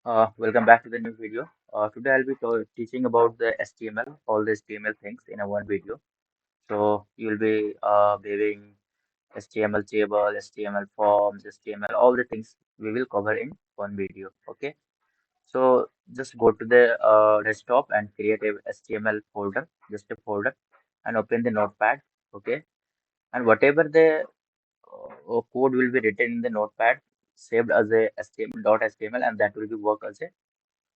Welcome back to the new video. Today I'll be teaching about the HTML, all the HTML things in a one video. So you'll be viewing HTML table, HTML forms, HTML, all the things we will cover in one video. Okay. So just go to the desktop and create a HTML folder, just a folder, and open the notepad. Okay. And whatever the code will be written in the notepad, saved as a HTML.html, and that will be work as a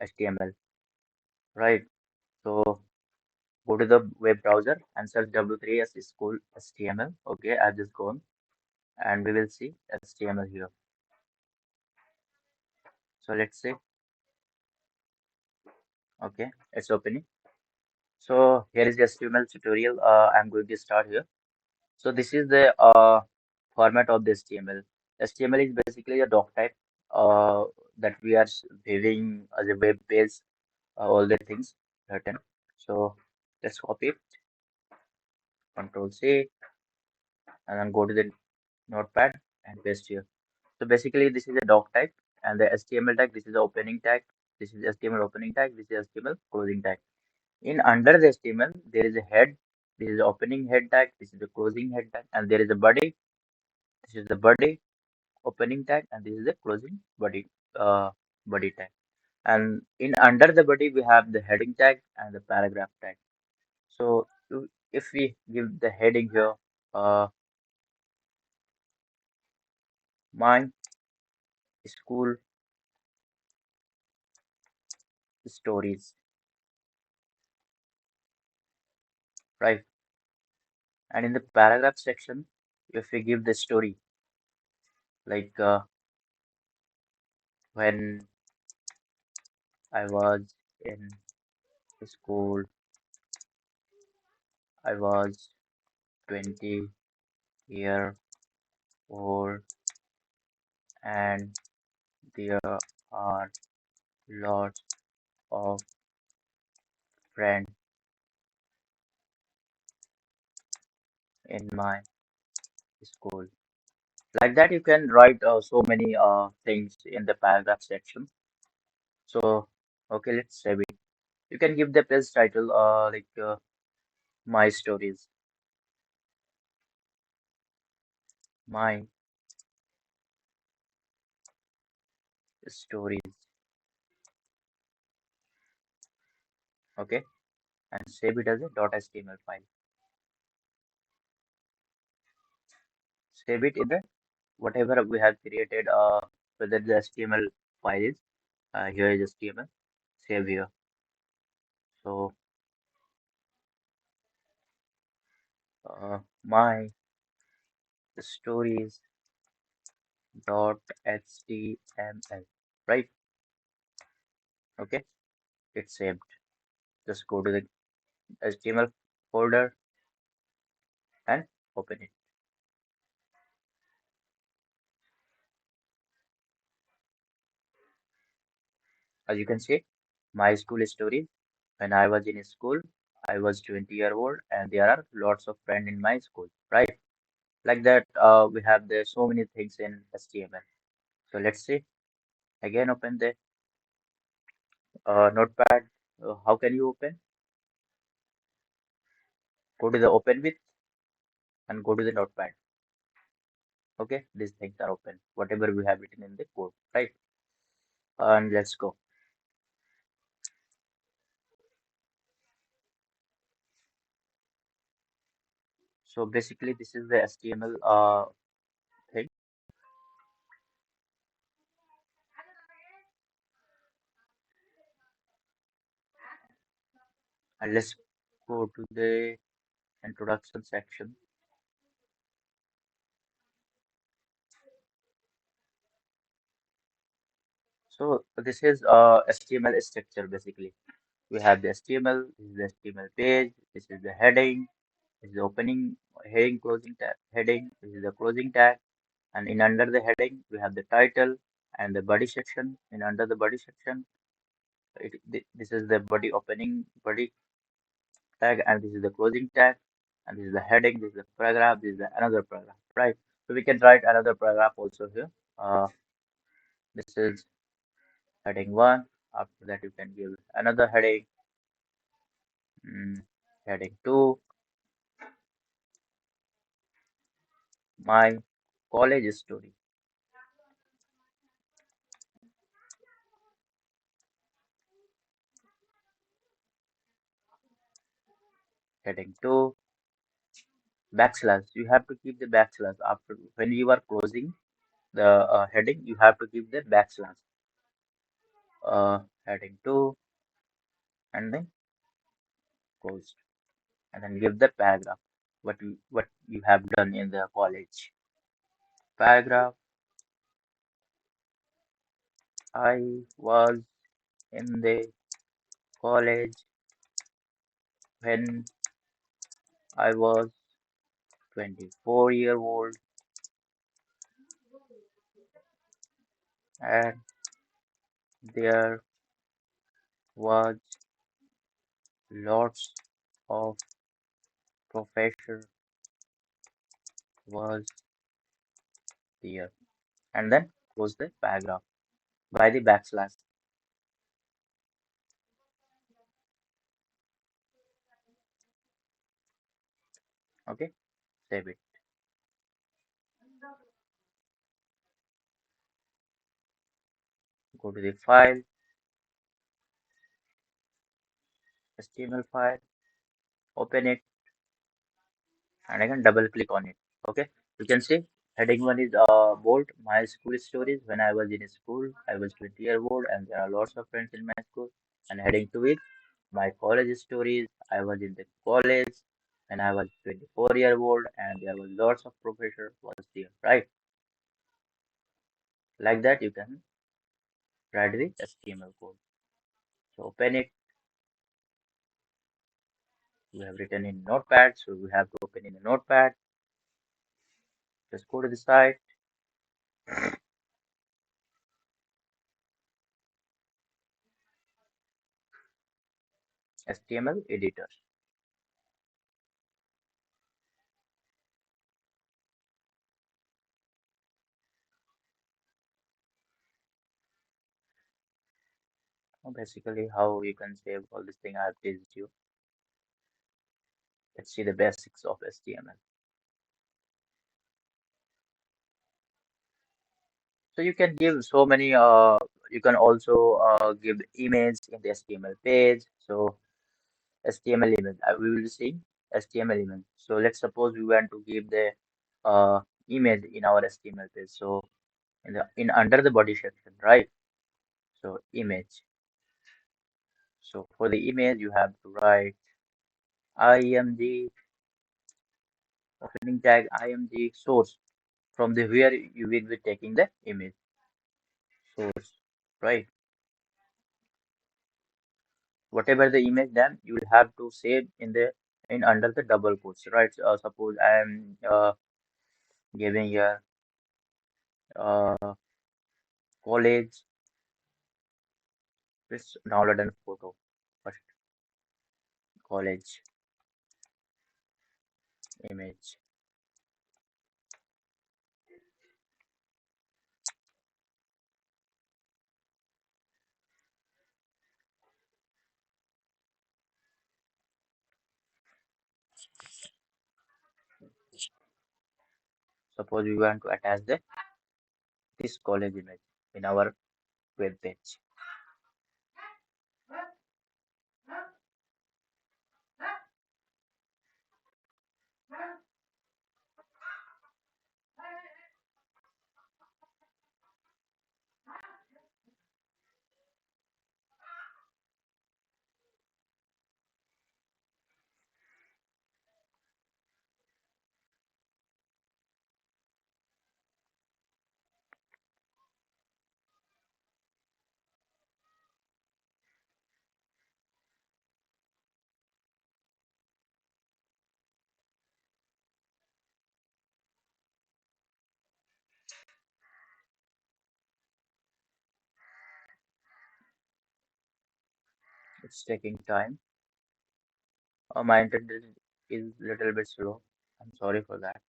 HTML. Right. So go to the web browser and search W3S school HTML. Okay, I've just gone and we will see HTML here. So let's say, okay, it's opening. So here is the HTML tutorial. I'm going to start here. So this is the format of the HTML. HTML is basically a doc type uh, that we are viewing as a web page, all the things written. So let's copy it, Control C, and then go to the notepad and paste here. So basically, this is a doc tag and the HTML tag. This is the opening tag. This is HTML opening tag. This is HTML closing tag. In under the HTML, there is a head. This is the opening head tag. This is the closing head tag, and there is a body. This is the body opening tag, and this is the closing body tag. And in under the body, we have the heading tag and the paragraph tag. So if we give the heading here, uh, my school stories, right? And in the paragraph section, if we give the story, like when I was in school, I was 20-year old, and there are lots of friends in my school. Like that, you can write so many things in the paragraph section. So, okay, let's save it. You can give the page title like my stories, my stories. Okay, and save it as a .html file. Save it in the whatever we have created, whether the HTML file is here is HTML, save here. So my stories .html, right? Okay, it's saved. Just go to the HTML folder and open it. As you can see, my school stories. When I was in school, I was 20-year-old, and there are lots of friends in my school, right? Like that, we have the so many things in HTML. So let's see. Again, open the notepad. How can you open? Go to the open with and go to the notepad. Okay, these things are open. Whatever we have written in the code, right? And let's go. So basically, this is the HTML thing. And let's go to the introduction section. So this is HTML structure basically. We have the HTML, this is the HTML page, this is the heading, this is the opening heading, closing tag, heading, this is the closing tag, and in under the heading we have the title and the body section. In under the body section, this is the body opening body tag, and this is the closing tag, and this is the heading, this is the paragraph, this is the another paragraph, right? So we can write another paragraph also here. This is Heading 1. After that, you can give another heading. Mm, Heading 2. My college story. Heading 2. Backslash. You have to keep the backslash after when you are closing the heading. You have to keep the backslash. Heading 2 and then close and then give the paragraph. What you have done in the college. Paragraph. I was in the college when I was 24-year-old and there was lots of professor was there. And then close the paragraph by the backslash. Okay, save it. Go to the file, HTML file, open it, and I can double click on it. Okay, you can see heading one is bold. My school stories. When I was in school, I was 20-year-old, and there are lots of friends in my school. And heading two is my college stories. I was in the college when I was 24-year-old, and there was lots of professor was there. Right, like that you can write the HTML code. So open it. We have written in Notepad, so we have to open in the Notepad. Just go to the site, HTML editor. Basically, how you can save all this thing I have teased you. Let's see the basics of HTML. So you can give so many. You can also give image in the HTML page. So HTML image. We will see HTML image. So let's suppose we want to give the image in our HTML page. So in under the body section, right? So image. So for the image, you have to write img opening tag img source from the where you will be taking the image source, right? Whatever the image, then you will have to save in the in under the double quotes, right? Suppose I am giving here college. Let's download a photo first. College image. Suppose we want to attach the this college image in our web page. It's taking time. My internet is little bit slow. I'm sorry for that.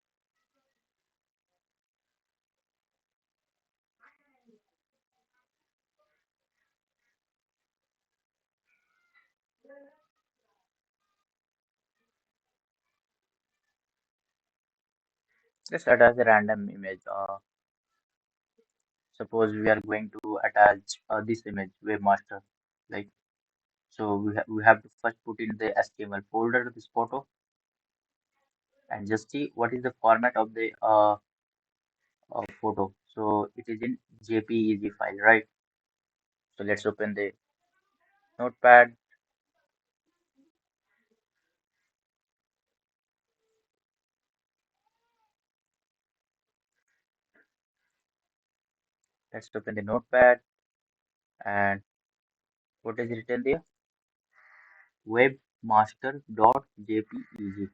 Let's attach a random image. Suppose we are going to attach this image, webmaster. Like so, we have to first put in the HTML folder this photo and just see what is the format of the photo. So it is in JPEG file, right? So let's open the notepad. Let's open the notepad and what is written there? Webmaster.jpeg.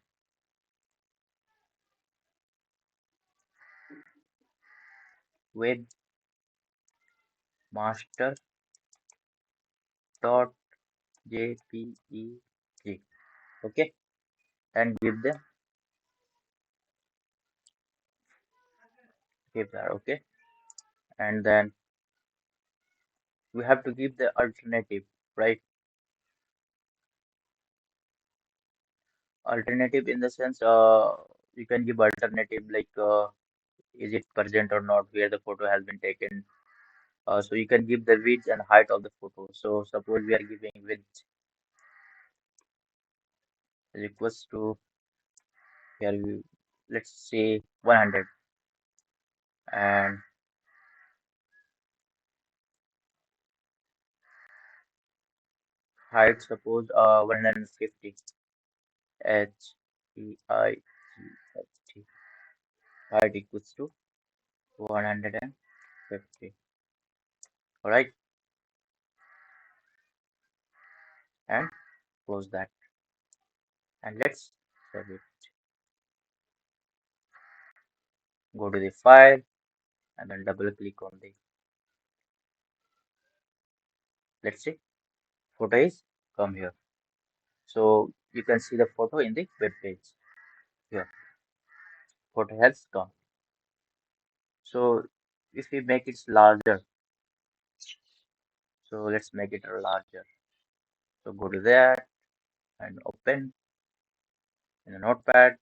Webmaster.jpeg. Okay, and give that. Okay, and then we have to give the alternative, right? Alternative in the sense, you can give alternative like is it present or not, where the photo has been taken. So you can give the width and height of the photo. So suppose we are giving width is equals to here we let's say 100 and height suppose 150 H-E-I-G-H-T height equals to 150. All right, and close that and let's save it. Go to the file and then double click on the let's see photo is come here. So you can see the photo in the web page here. Photo has come. So if we make it larger, so let's make it larger. So go to that and open in the notepad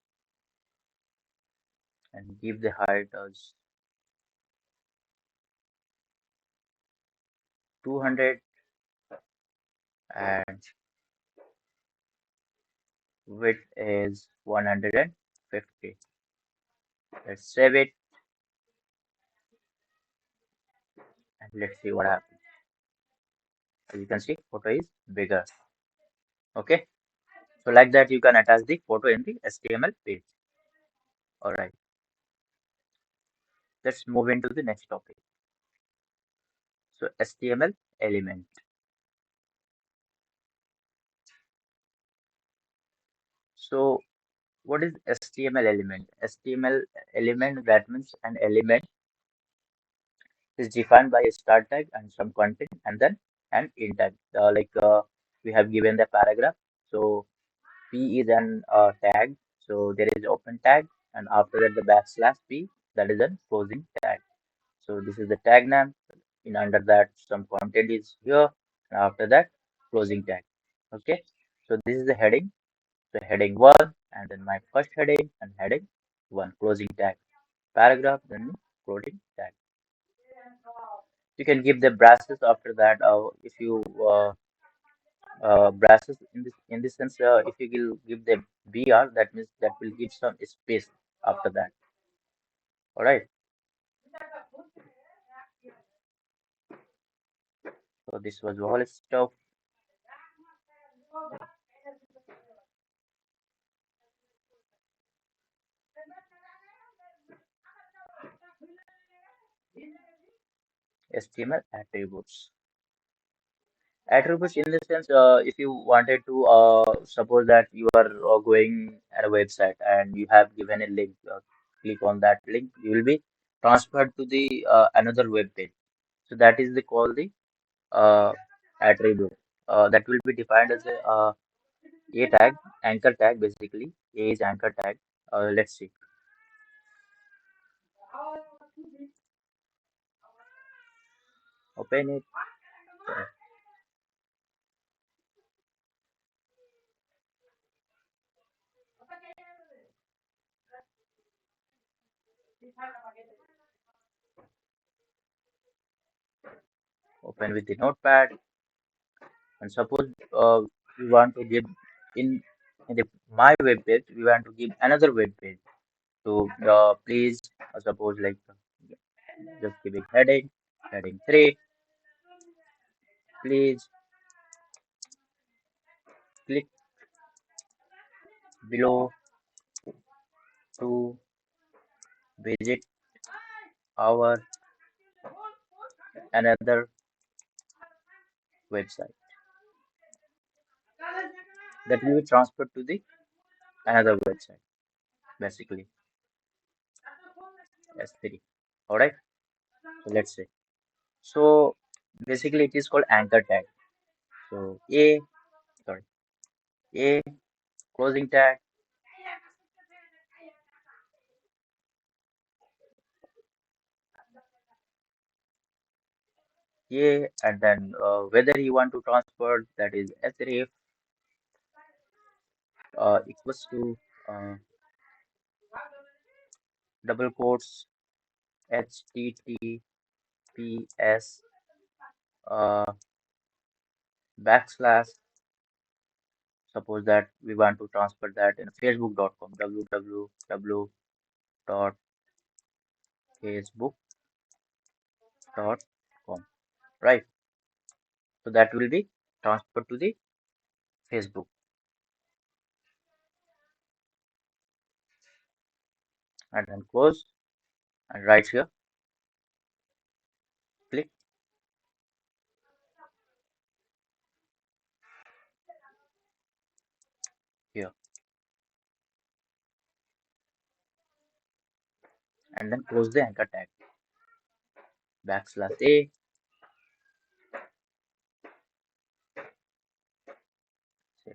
and give the height as 200 and width is 150. Let's save it and let's see what happens. As you can see, photo is bigger. Okay. So like that, you can attach the photo in the HTML page. All right. Let's move into the next topic. So HTML element. So what is HTML element? HTML element, that means an element is defined by a start tag and some content and then an end tag. We have given the paragraph. So P is an tag. So there is open tag and after that the backslash P, that is a closing tag. So this is the tag name. In under that some content is here and after that closing tag. Okay. So this is the heading. So heading one and then my first heading and heading one closing tag. Paragraph then closing tag. You can give the brasses after that. If you brasses in this sense, if you give the br, that means that will give some space after that. All right. So this was all stuff. HTML attributes. Attributes in the sense, if you wanted to suppose that you are going at a website and you have given a link, click on that link, you will be transferred to the another web page. So that is the call the uh, attribute. That will be defined as a tag, anchor tag basically. A is anchor tag. Let's see. Open it. Open with the notepad, and suppose we want to give in in the my web page, we want to give another web page. So please suppose like just giving heading, heading 3. Please click below to visit our another website. That will be transferred to the another website, basically S3. All right. So let's say. So basically, it is called anchor tag. So sorry, a closing tag, and then whether you want to transfer, that is href equals to uh, double quotes https uh, backslash. Suppose that we want to transfer that in facebook.com, www.facebook.com, right? So that will be transferred to the Facebook, and then close and right here, click here, and then close the anchor tag, backslash a. So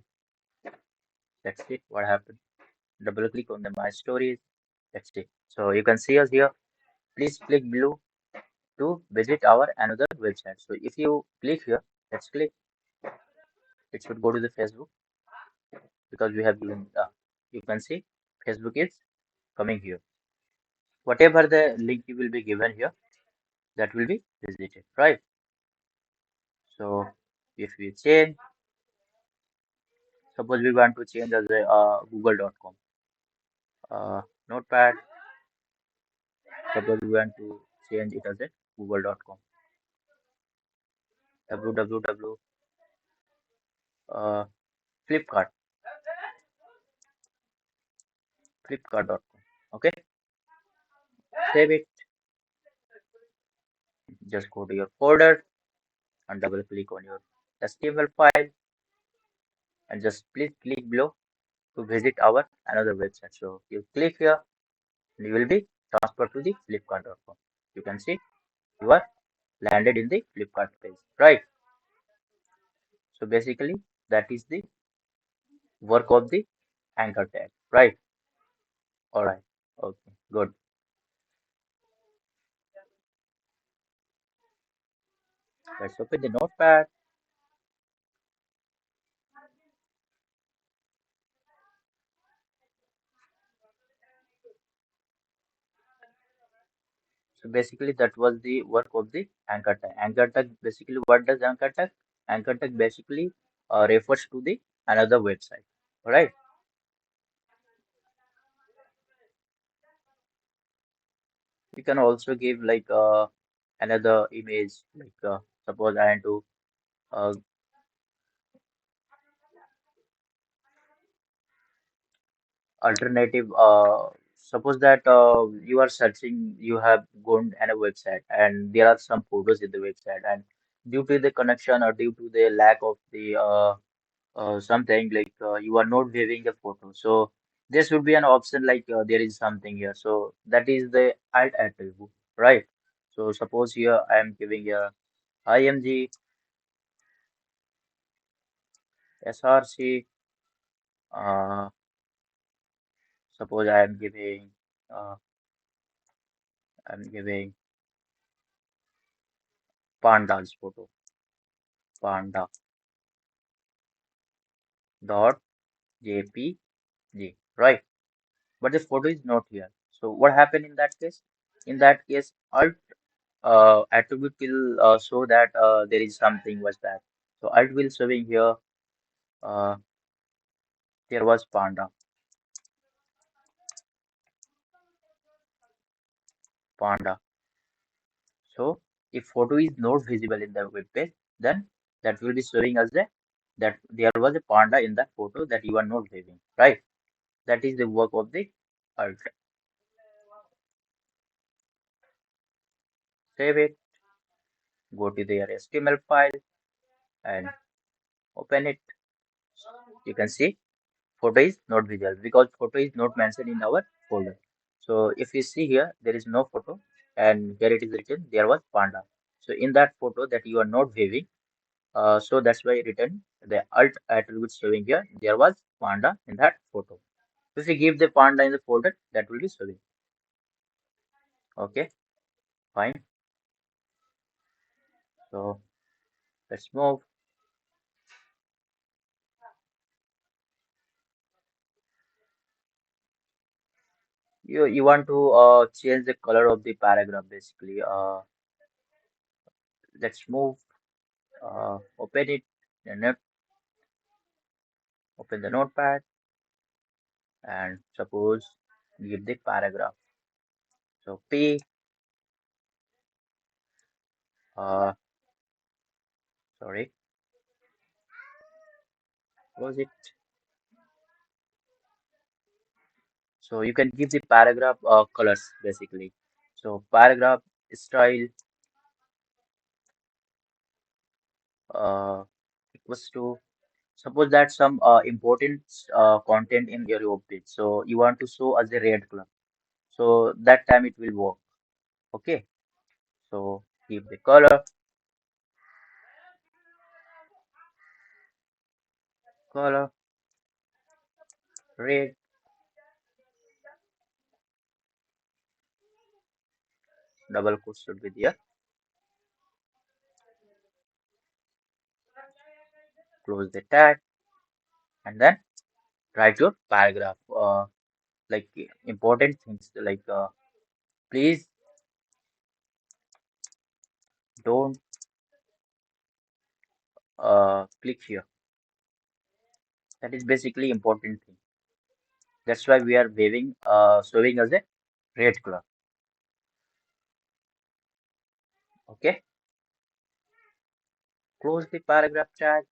that's it. What happened? Double click on the my stories. That's it. So you can see us here. Please click below to visit our another website. So if you click here, let's click. It should go to the Facebook because we have given. You can see Facebook is coming here. Whatever the link you will be given here, that will be visited, right? So if we change, suppose we want to change as a google.com notepad. Suppose we want to change it as a google.com www uh, flipkart flipkart.com. Okay, save it. Just go to your folder and double click on your HTML file, and just please click below to visit our another website. So you click here, and you will be transferred to the flipkart.com. You can see you are landed in the Flipkart page, right? So basically, that is the work of the anchor tag, right? All right. Okay, good. Let's open the notepad. So basically, that was the work of the anchor tag. Anchor tag basically, what does anchor tag? Anchor tag basically refers to the another website. All right. You can also give like another image, like suppose I want to uh, alternative. Suppose that you are searching, you have gone on a website, and there are some photos in the website, and due to the connection or due to the lack of the something like you are not viewing the photo, so there should be an option like there is something here, so that is the alt attribute, right? So suppose here I am giving a img src, uh, suppose uh, I'm giving pandas photo, panda dot jpg, right? But the photo is not here. So what happened in that case? In that case, alt attribute will show that there is something was that. So alt will showing here uh, there was panda. So if photo is not visible in the web page, then that will be showing us that there was a panda in that photo that you are not viewing, right? That is the work of the alt. Save it, go to their HTML file and open it. You can see photo is not visible because photo is not mentioned in our folder. So if you see here, there is no photo and here it is written there was panda. So in that photo that you are not viewing, so that's why written the alt attribute showing here there was panda in that photo. If we give the panda in the folder, that will be showing. Okay, fine. So let's move. You want to change the color of the paragraph basically. Let's move. Open it. And open the notepad and suppose give the paragraph. So P, sorry, was it? So you can give the paragraph colors basically. So paragraph style uh, equals to suppose that some important content in your web page. So you want to show as a red color. So that time it will work. Okay. So give the color red, double quotes should be there. Close the tag and then write your paragraph. Like important things like please don't click here. That is basically important thing. That's why we are waving showing as a red color. Okay, close the paragraph tag,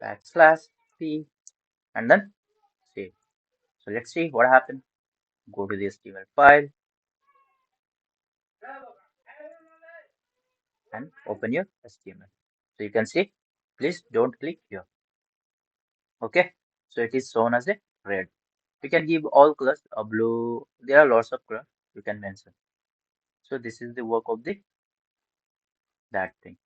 backslash p, and then save. So let's see what happened. Go to the HTML file and open your HTML. So you can see, please don't click here. Okay, so it is shown as a red. You can give all colors a blue. There are lots of colors you can mention. So this is the work of the that thing.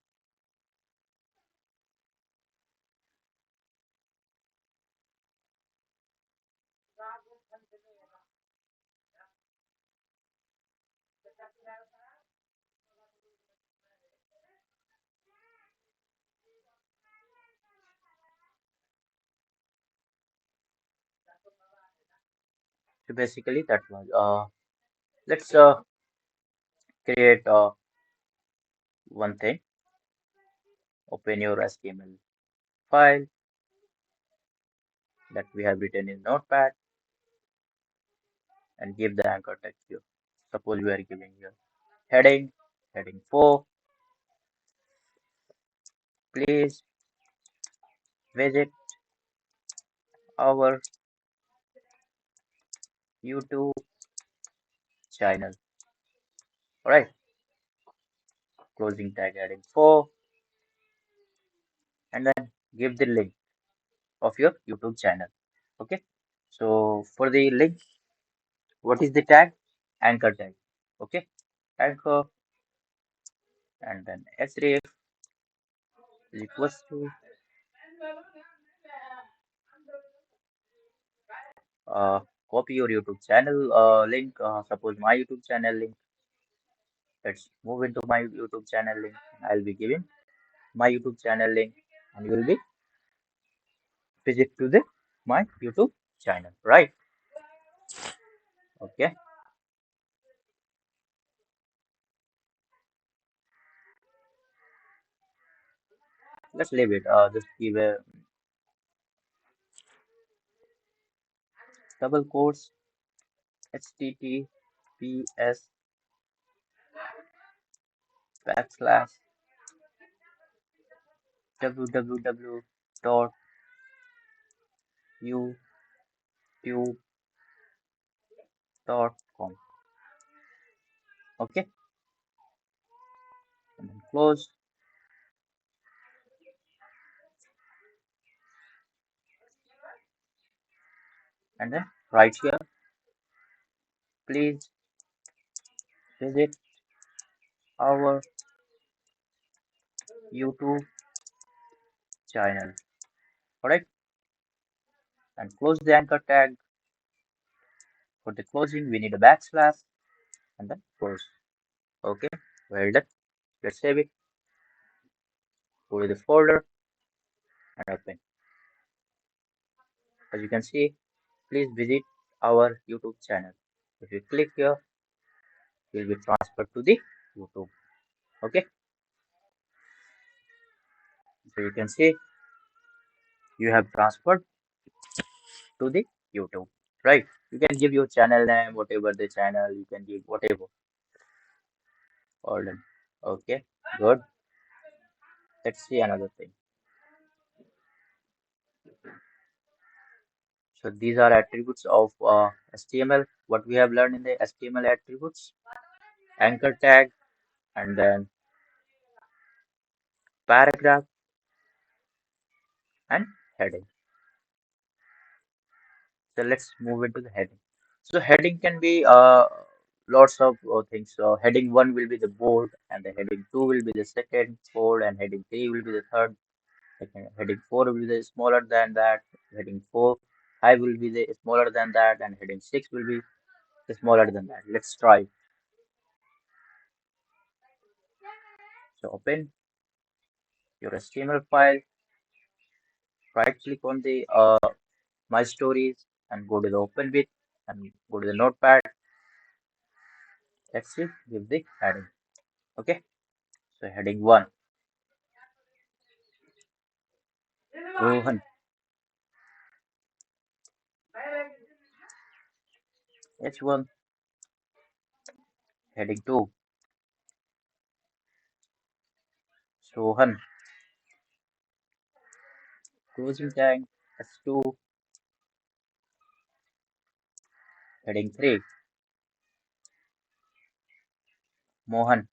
So basically that was let's create one thing. Open your HTML file that we have written in Notepad and give the anchor text here. Suppose we are giving here heading, heading 4. Please visit our YouTube channel. Alright, closing tag heading 4 and then give the link of your YouTube channel. Okay, so for the link, what is the tag? Anchor tag. Okay, anchor and then href is equals to uh, copy your YouTube channel link. Suppose my YouTube channel link. Let's move into my YouTube channel link. I'll be giving my YouTube channel link, and you will be visit to the my YouTube channel. Right. Okay, let's leave it. Just give a double quotes HTTPS backslash www dot youtube dot com. Okay, and then close, and then right here, please visit our YouTube channel. Correct, and close the anchor tag. For the closing, we need a backslash and then close. Okay, well done. Let's save it. Go to the folder and open. As you can see, please visit our YouTube channel. If you click here, you'll be transferred to the YouTube. Okay, so you can see you have transferred to the YouTube. Right? You can give your channel name, whatever the channel, you can give whatever. All done. Okay, good. Let's see another thing. So these are attributes of HTML. What we have learned in the HTML attributes: anchor tag, and then paragraph and heading. So let's move into the heading. So heading can be lots of things. So heading one will be the bold, and the heading two will be the second bold, and heading three will be the third. Heading four will be the smaller than that. Heading four five will be the smaller than that, and heading six will be the smaller than that. Let's try. So open your HTML file, right click on the My Stories, and go to the Open With, and go to the Notepad. Let's see, give the heading. Okay, so heading one, Rohan. H1, heading 2, Sohan. Closing tag, S2, heading 3, Mohan.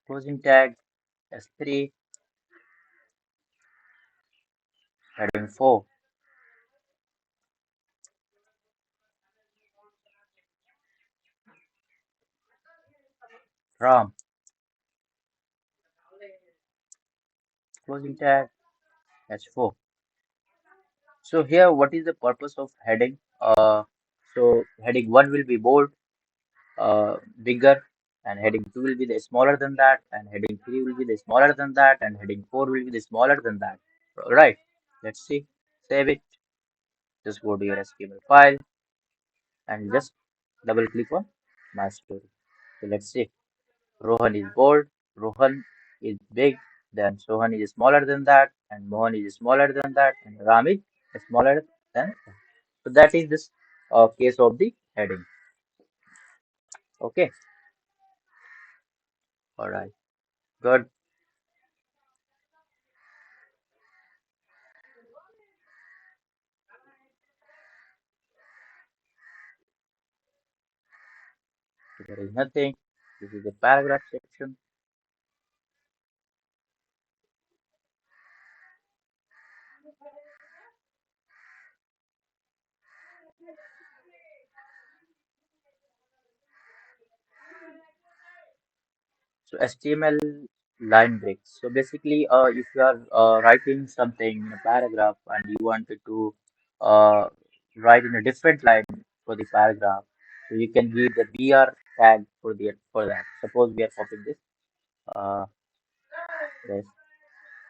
Closing tag, S3, heading 4, Ram. Closing tag, H4. So here, what is the purpose of heading? So heading 1 will be bold, bigger, and heading 2 will be the smaller than that, and heading 3 will be the smaller than that, and heading 4 will be the smaller than that. Right. Let's see. Save it. Just go to your HTML file and just double click on my story. So let's see. Rohan is bold, Rohan is big, then Sohan is smaller than that, and Mohan is smaller than that, and Ram is smaller than that. So that is this case of the heading. Okay. All right. Good. So there is nothing. This is the paragraph section. So HTML line breaks. So basically, if you are writing something in a paragraph and you wanted to uh, write in a different line for the paragraph, so you can give the br tag for that. Suppose we are copying this. This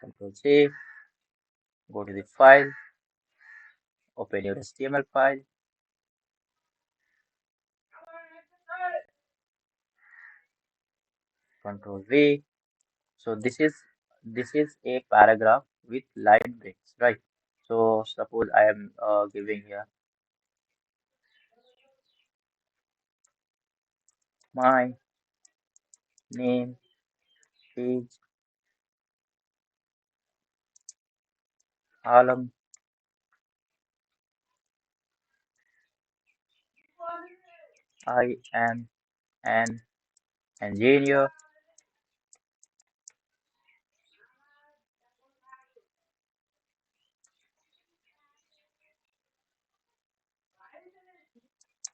Control C, go to the file, open your HTML file, Control V. So this is a paragraph with line breaks, right? So suppose I am giving here my name is Alam. I am an engineer.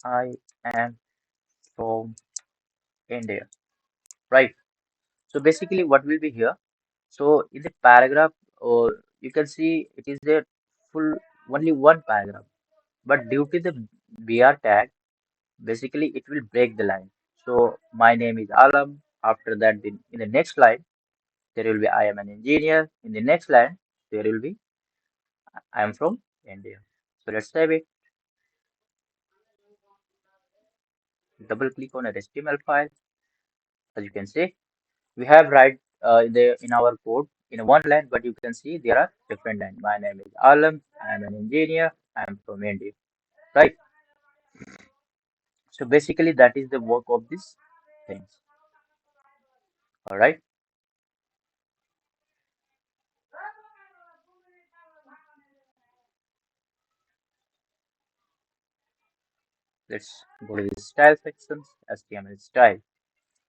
I am from India, right? So basically, what will be here? So in the paragraph, you can see it is a full only one paragraph, but due to the BR tag, basically it will break the line. So my name is Alam. After that, in the next line, there will be I am an engineer. In the next line, there will be I am from India. So let's save it. Double click on a HTML file. As you can see, we have right in our code in one line, but you can see there are different lines. My name is Alam. I am an engineer. I am from India. Right. So basically, that is the work of these things. All right. Let's go to the style sections. HTML style.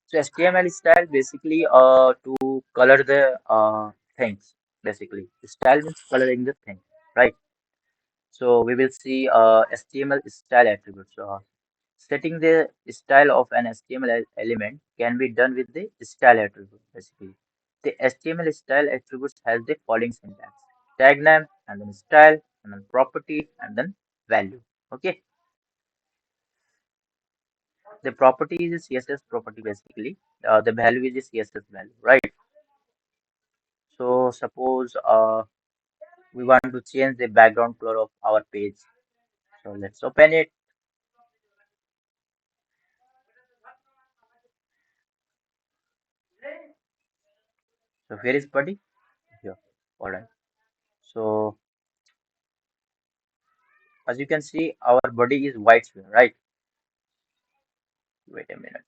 So HTML style basically to color the things. Basically, style means coloring the thing. Right. So we will see HTML style attributes. Setting the style of an HTML element can be done with the style attribute. Basically, the HTML style attributes has the following syntax: tag name, and then style, and then property, and then value. Okay, the property is a CSS property basically. The value is a CSS value, right? So suppose we want to change the background color of our page. So let's open it. So here is body. Here. All right. So as you can see, our body is white here, right? Wait a minute.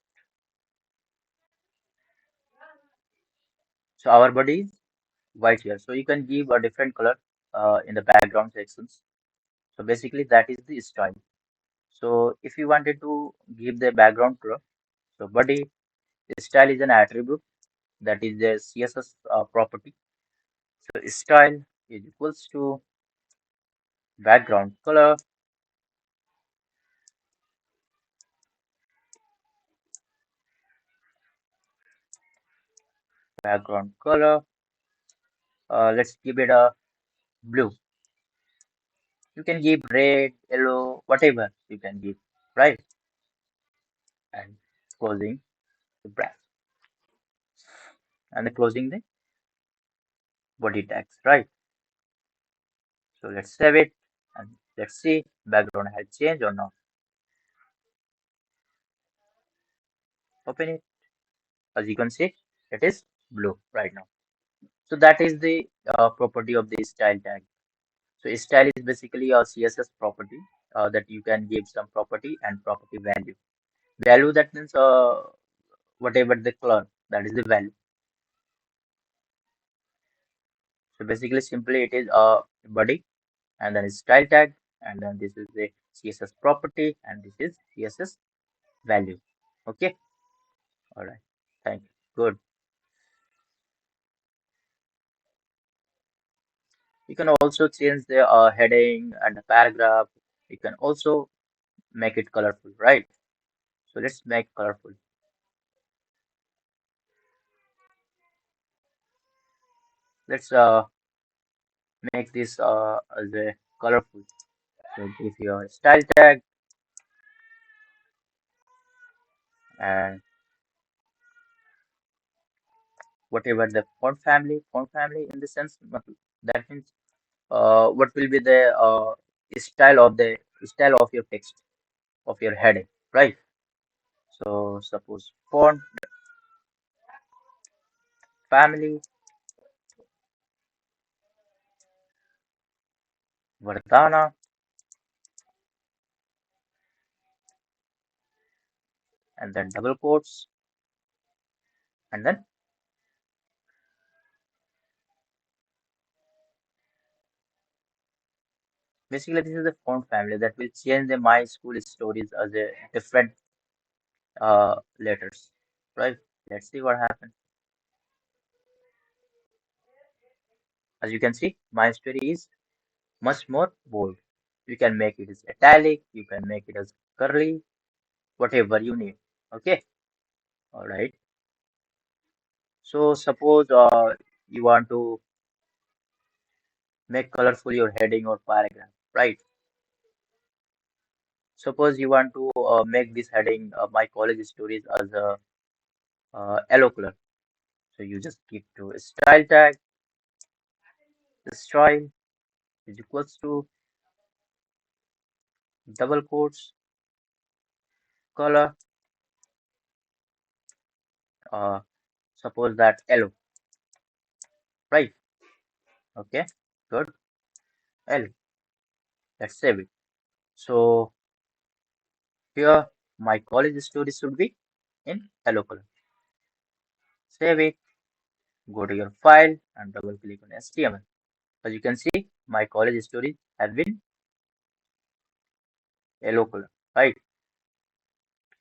So our body is white here. So you can give a different color in the background sections. So basically that is the style. So if you wanted to give the background color, so body style is an attribute that is the CSS property. So style is equals to background color, background color. Let's give it a blue. You can give red, yellow, whatever you can give, right? And closing the bracket and the closing the body tags, right? So let's save it and let's see background has changed or not. Open it. As you can see, it is blue right now. So that is the property of the style tag. So style is basically a CSS property that you can give some property and property value. Value that means whatever the color, that is the value. So basically simply it is a body and then style tag and then this is the CSS property and this is CSS value. Okay. All right. Thank you. Good. You can also change the heading and the paragraph. You can also make it colorful, right? So let's make colorful. Let's make this as a colorful. So give your style tag and whatever the font family in the sense that means what will be the style of your text of your heading, right? So suppose font family, Vardhana, and then double quotes, and then basically this is the font family that will change the my school stories as a different letters, right? Let's see what happens. As you can see, my story is much more bold. You can make it as italic, you can make it as curly, whatever you need. Okay, all right. So suppose you want to make colorful your heading or paragraph, right? Suppose you want to make this heading my college stories as a yellow color. So you just keep to style tag, the style is equals to double quotes, color, uh, suppose that yellow, right? Okay, good, yellow. Let's save it. So here my college story should be in yellow color. Save it, go to your file and double click on HTML. As you can see, my college stories have been yellow color, right?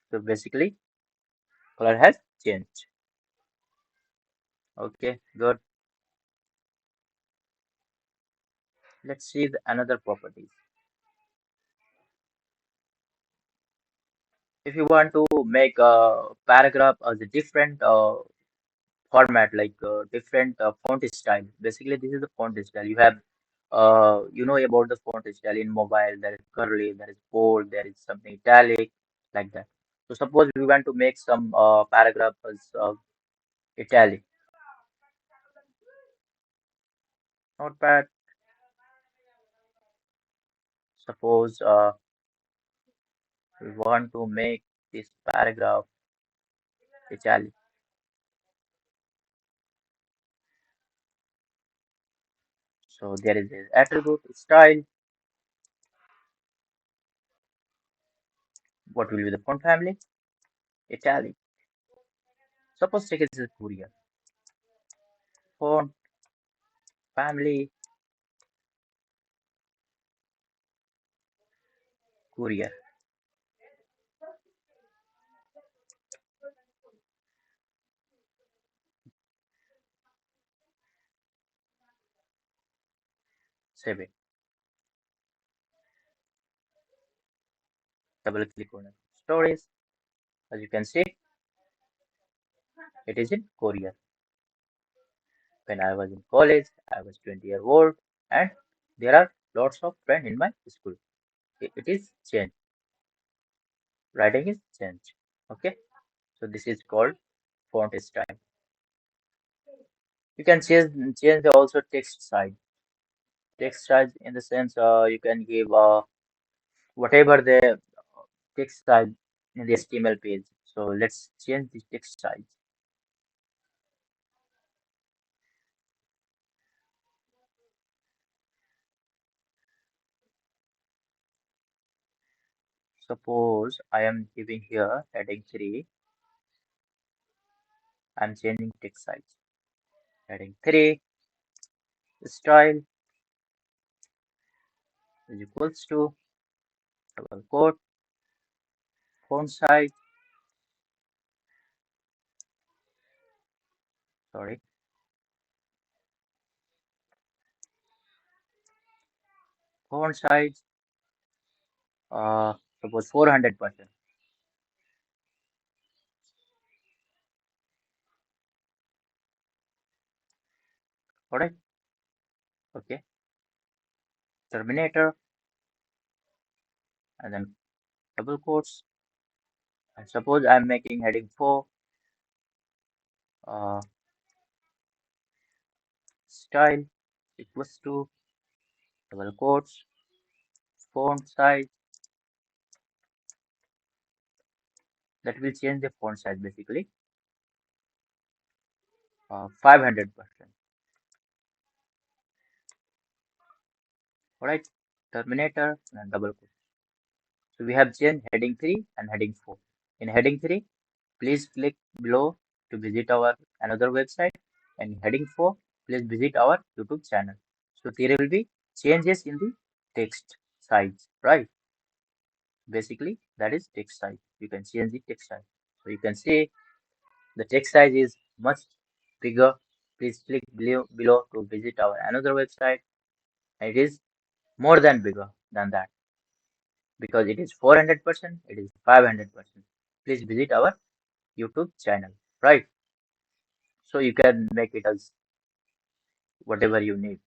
So basically, color has changed. Okay, good. Let's see the another properties. If you want to make a paragraph as a different format, like different font style, basically this is the font style. You have, you know about the font style in mobile. There is curly, there is bold, there is something italic, like that. So suppose we want to make some paragraph as italic. Not bad. Suppose we want to make this paragraph italic. So there is an attribute style. What will be the font family? Italic. Suppose take it as Courier. Font family Courier. Save it. Double click on it. Stories. As you can see, it is in Courier. When I was in college, I was 20 years old, and there are lots of friends in my school. It is changed. Writing is changed. Okay. So this is called font style. You can change the also text size. Text size in the sense you can give whatever the text size in the HTML page. So let's change the text size. Suppose I am giving here heading 3. I'm changing text size. Heading 3 style is equals to double quote font size. Sorry, font size. Suppose 400%. Alright. Okay. Terminator and then double quotes. And suppose I'm making heading 4. Uh, Style equals to double quotes font size. That will change the font size basically. 500%. All right, Terminator and double quote. So we have changed heading 3 and heading 4. In heading 3, please click below to visit our another website. And in heading 4, please visit our YouTube channel. So there will be changes in the text size, right? Basically, that is text size. You can change the text size. So you can see the text size is much bigger. Please click below to visit our another website. And it is more than bigger than that because it is 400%, it is 500%. Please visit our YouTube channel, right? So you can make it as whatever you need.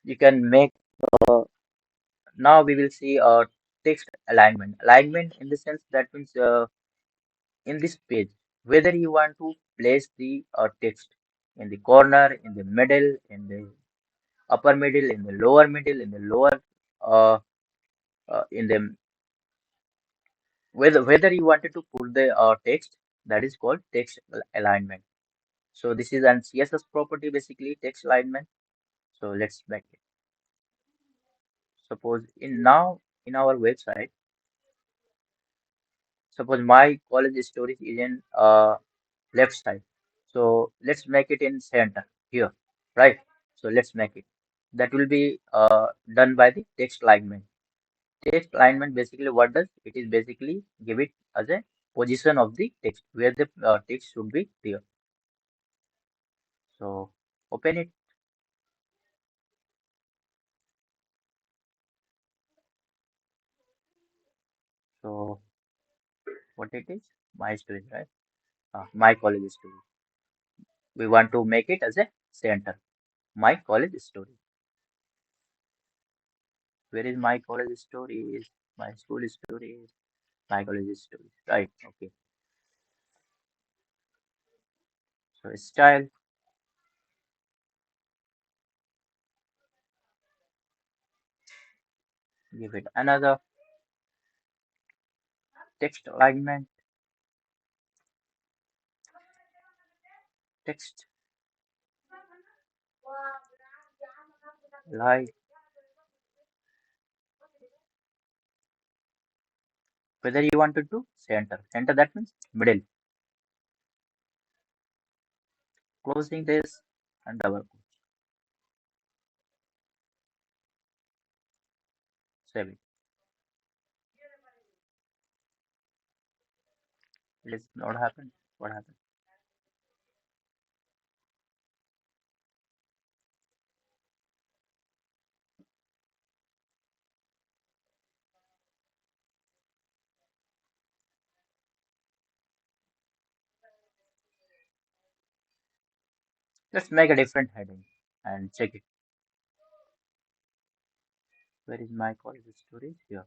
You can make, uh, now we will see text alignment. Alignment in the sense that means in this page, whether you want to place the text in the corner, in the middle, in the upper middle, in the lower, uh, in the whether you wanted to put the text, that is called text alignment. So this is an CSS property, basically text alignment. So let's make it. Suppose in our website, suppose my college stories is in left side. So let's make it in center here, right? So let's make it. That will be done by the text alignment. Text alignment basically what does? It is basically give it as a position of the text where the text should be there. So open it. So what it is? My story, right? My college story. We want to make it as a center. My college story. Where is my college story? Is my school story? Is my college story? Right. Okay. So style. Give it another text alignment. Text like whether you wanted to center. Center that means middle. Closing this and double quote. Save it. It is not happen. What happened? Let's make a different heading and check it. Where is my college story? Here.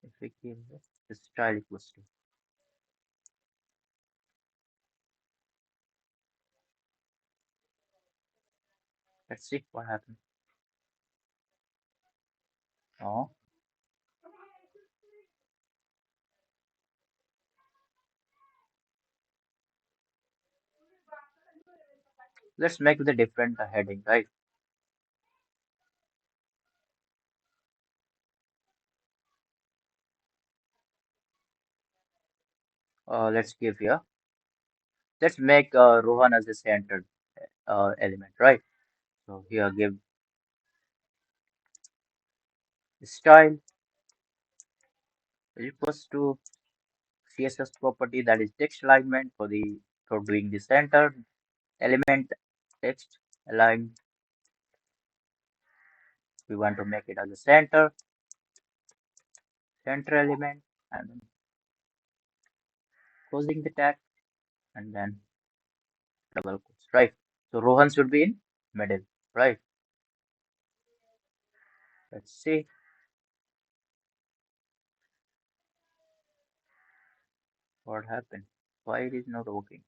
If we give the style equals to. Let's see what happens. Oh, let's make the different heading, right? Let's give here. Let's make Rohan as a centered element, right? So here give style equals to CSS property that is text alignment for doing the center element text align. We want to make it as a center element and then closing the tag and then double quotes, right? So Rohan should be in middle, right? Let's see what happened. Why it is not working.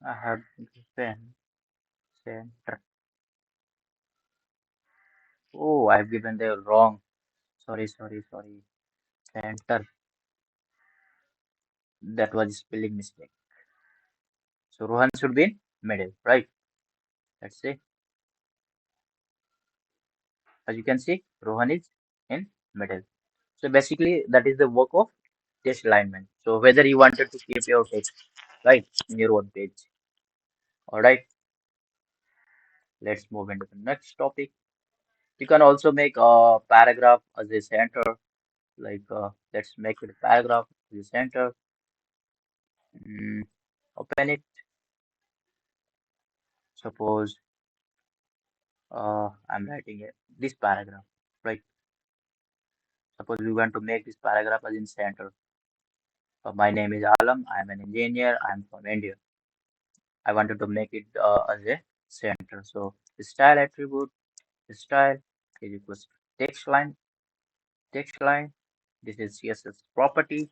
I have given center. Oh, I've given the wrong. Sorry, sorry, sorry. Center. That was spelling mistake. So Rohan should be in middle, right? Let's see. As you can see, Rohan is in middle. So basically, that is the work of text alignment. So whether you wanted to keep your text right in your own page. All right, let's move into the next topic. You can also make a paragraph as a center. Like let's make it a paragraph as a center. Mm, open it. Suppose I'm writing this paragraph. Right. Suppose we want to make this paragraph as in center. My name is Alam. I'm an engineer. I'm from India. I wanted to make it as a center. So the style attribute, the style is equals to text line, text line. This is CSS property,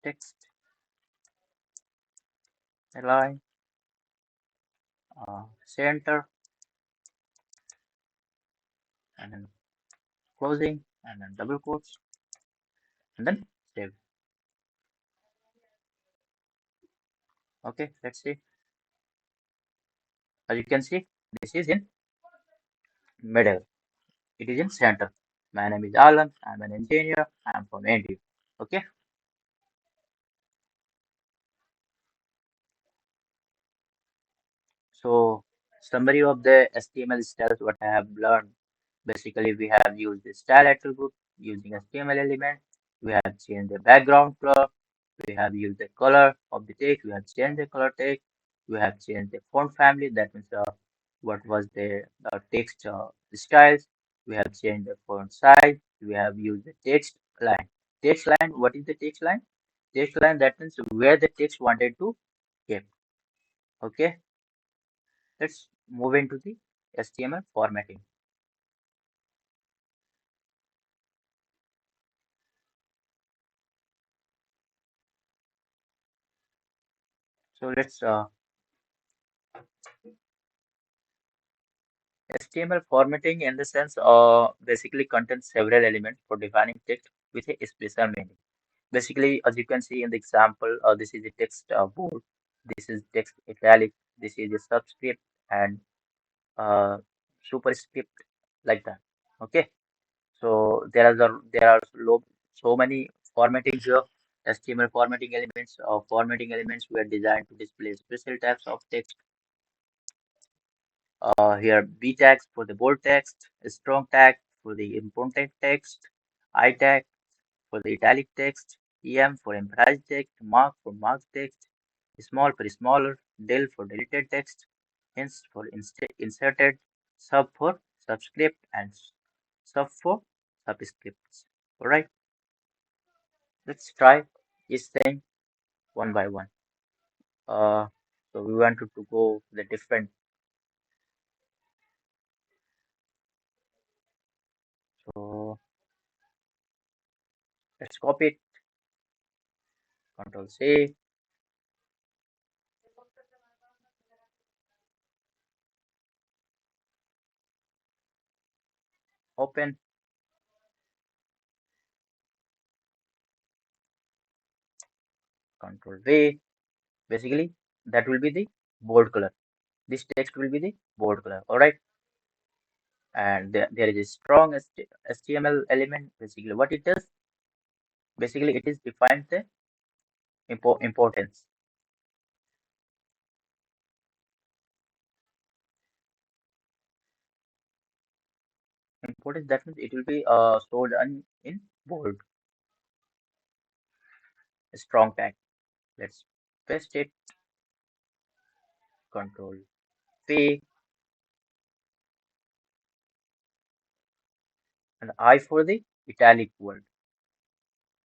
text line, center, and then closing, and then double quotes, and then save. Okay, let's see. As you can see, this is in middle. It is in center. My name is Alan. I'm an engineer. I'm from India. Okay. So summary of the HTML styles what I have learned. Basically, we have used the style attribute using HTML element. We have changed the background color. We have used the color of the text. We have changed the color text. We have changed the font family. That means what was the text styles. We have changed the font size. We have used the text line. Text line. What is the text line? Text line. That means where the text wanted to keep. Okay. Let's move into the HTML formatting. So let's HTML formatting in the sense basically contains several elements for defining text with a special meaning. Basically, as you can see in the example, this is a text bold, this is text italic, this is a subscript and uh, superscript like that. Okay, so there are so many formatting here. HTML formatting elements were designed to display special types of text. Here B tags for the bold text, a strong tag for the important text, I tag for the italic text, EM for emphasized text, mark for marked text, small for smaller, del for deleted text, ins for inserted, sub for subscript, and sub for subscripts. Alright, let's try each thing one by one. Uh, so we wanted to go the different. So let's copy it. Control C, open. Control V. Basically, that will be the bold color. This text will be the bold color. All right. And there is a strong HTML element. Basically, what it does, basically, it is defines the importance. Importance that means it will be stored in bold. A strong tag. Let's paste it. Control V and I for the italic word.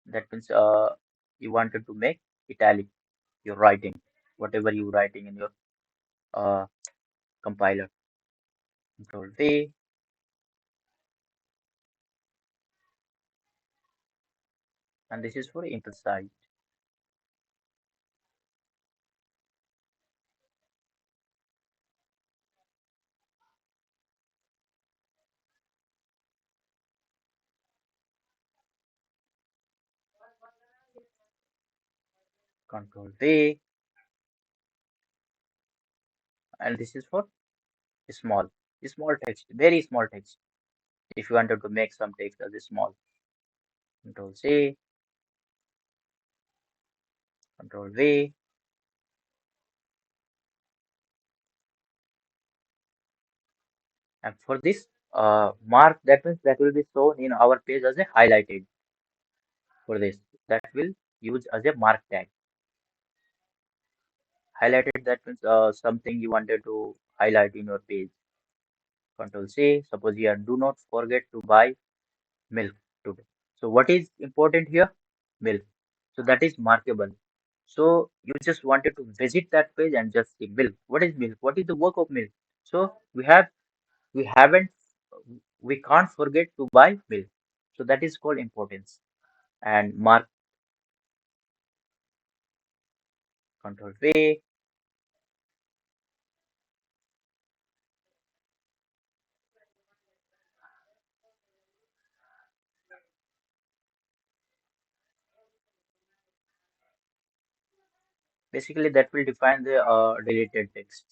That means you wanted to make italic your writing, whatever you writing in your uh, compiler. Control V, and this is for emphasized. Control V, and this is for small, small text, very small text. If you wanted to make some text as a small, Control C, Control V, and for this mark, that means that will be shown in our page as a highlighted. For this, that will use as a mark tag. Highlighted, that means something you wanted to highlight in your page. Control C. Suppose here, do not forget to buy milk today. So what is important here? Milk. So that is markable. So you just wanted to visit that page and just see milk. What is milk? What is the work of milk? So we haven't we can't forget to buy milk. So that is called importance. And mark, Control V. Basically that will define the deleted text.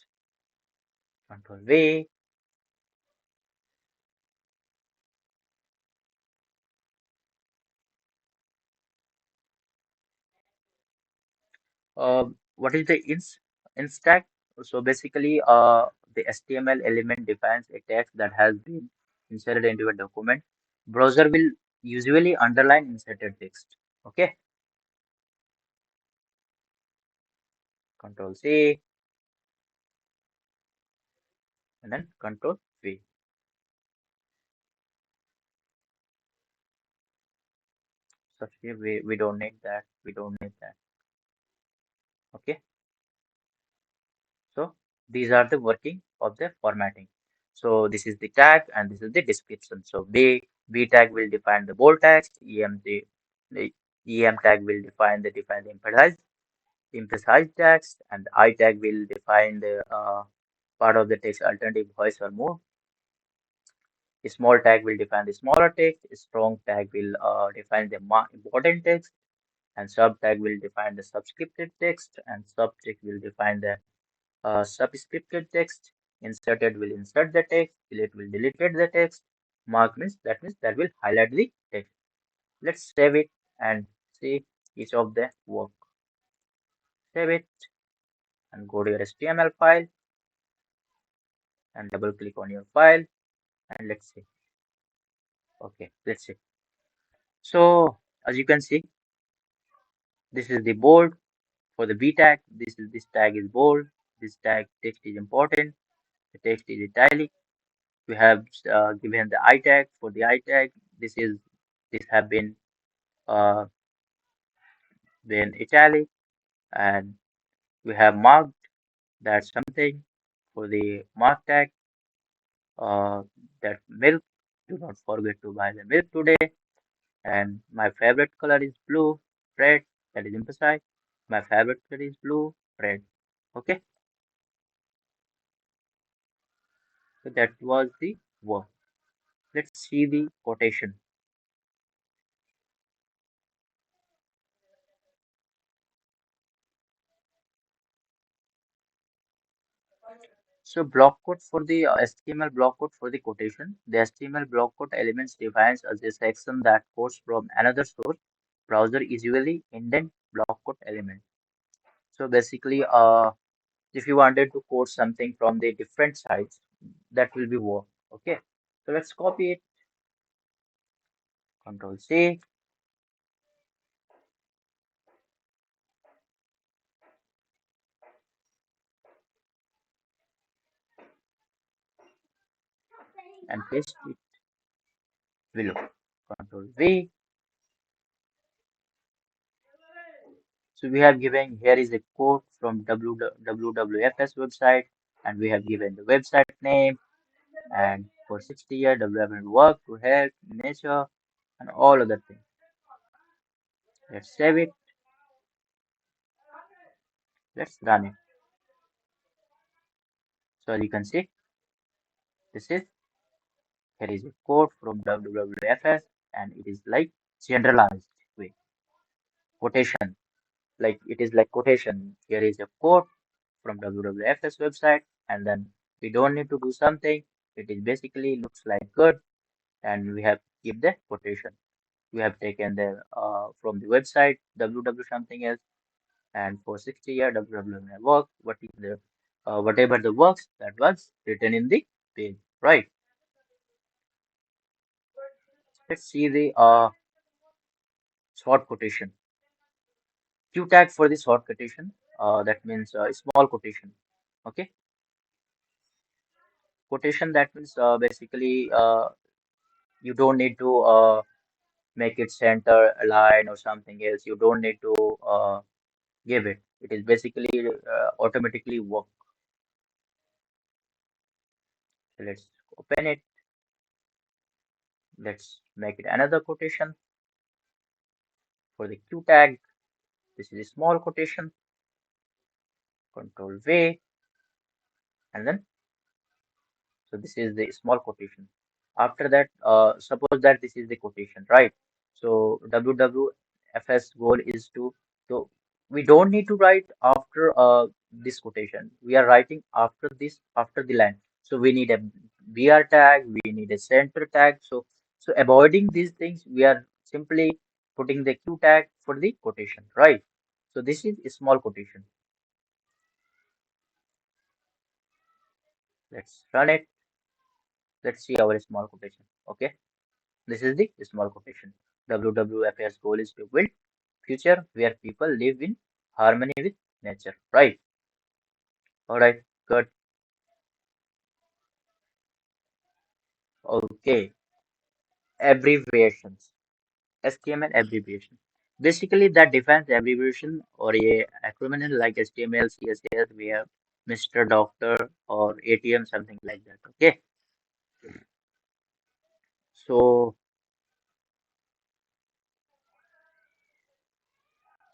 Control V. What is the in stack? So basically, the HTML element defines a text that has been inserted into a document. Browser will usually underline inserted text. Okay, Control C and then Control V. So here we don't need that. We don't need that. Okay. So these are the working of the formatting. So this is the tag and this is the description. So B tag will define the bold text. The EM tag will define the emphasize text, and the I tag will define the part of the text alternative voice or more. A small tag will define the smaller text. A strong tag will define the important text, and sub tag will define the subscripted text, and subject will define the subscripted text. Inserted will insert the text. Delete will delete the text. Mark means that will highlight the text. Let's save it and see each of the work. Save it and go to your HTML file and double click on your file and let's see. Okay, let's see. So as you can see, this is the bold for the B tag. This tag is bold. This tag text is important. The text is italic. We have given the I tag for the I tag. This have uh, been italic, and we have marked that something for the mark tag. That milk. Do not forget to buy the milk today. And my favorite color is blue, red, that is emphasized. My favorite color is blue, red. Okay, so that was the work. Let's see the quotation. So block code for the HTML block code for the quotation. The HTML block code elements defines as a section that quotes from another source. Browser usually indent block code element. So basically, if you wanted to quote something from the different sites, that will be work. Okay, so let's copy it. Control C and paste it below. Control V. So we have given here is a quote from WWFS website, and we have given the website name. And for 60 years, WWF work to help nature and all other things. Let's save it. Let's run it. So as you can see, this is here is a quote from WWFS, and it is like generalized way quotation. like it is like quotation. Here is a quote from WWF's website, and then we don't need to do something. It is basically looks like good, and we have keep the quotation. We have taken the from the website www something else, and for 60 year www work. What is the whatever the works that was written in the page, right? Let's see the short quotation. Q tag for the short quotation. That means small quotation. Okay, quotation that means basically you don't need to make it center align or something else. You don't need to give it. It is basically automatically work. So let's open it. Let's make it another quotation for the Q tag. This is a small quotation. Control V, and then so this is the small quotation. After that, suppose that this is the quotation, right? So WWFS goal is to we don't need to write after this quotation. We are writing after this after the line. So we need a BR tag, we need a center tag. So avoiding these things, we are simply putting the Q tag for the quotation, right? So this is a small quotation. Let's run it. Let's see our small quotation. Okay. This is the small quotation. WWF's goal is to build future where people live in harmony with nature. Right. All right. Good. Okay. Abbreviations. HTML abbreviation. Basically, that defines abbreviation or a acronym like HTML, CSS. We have Mr. Doctor or ATM, something like that. Okay. So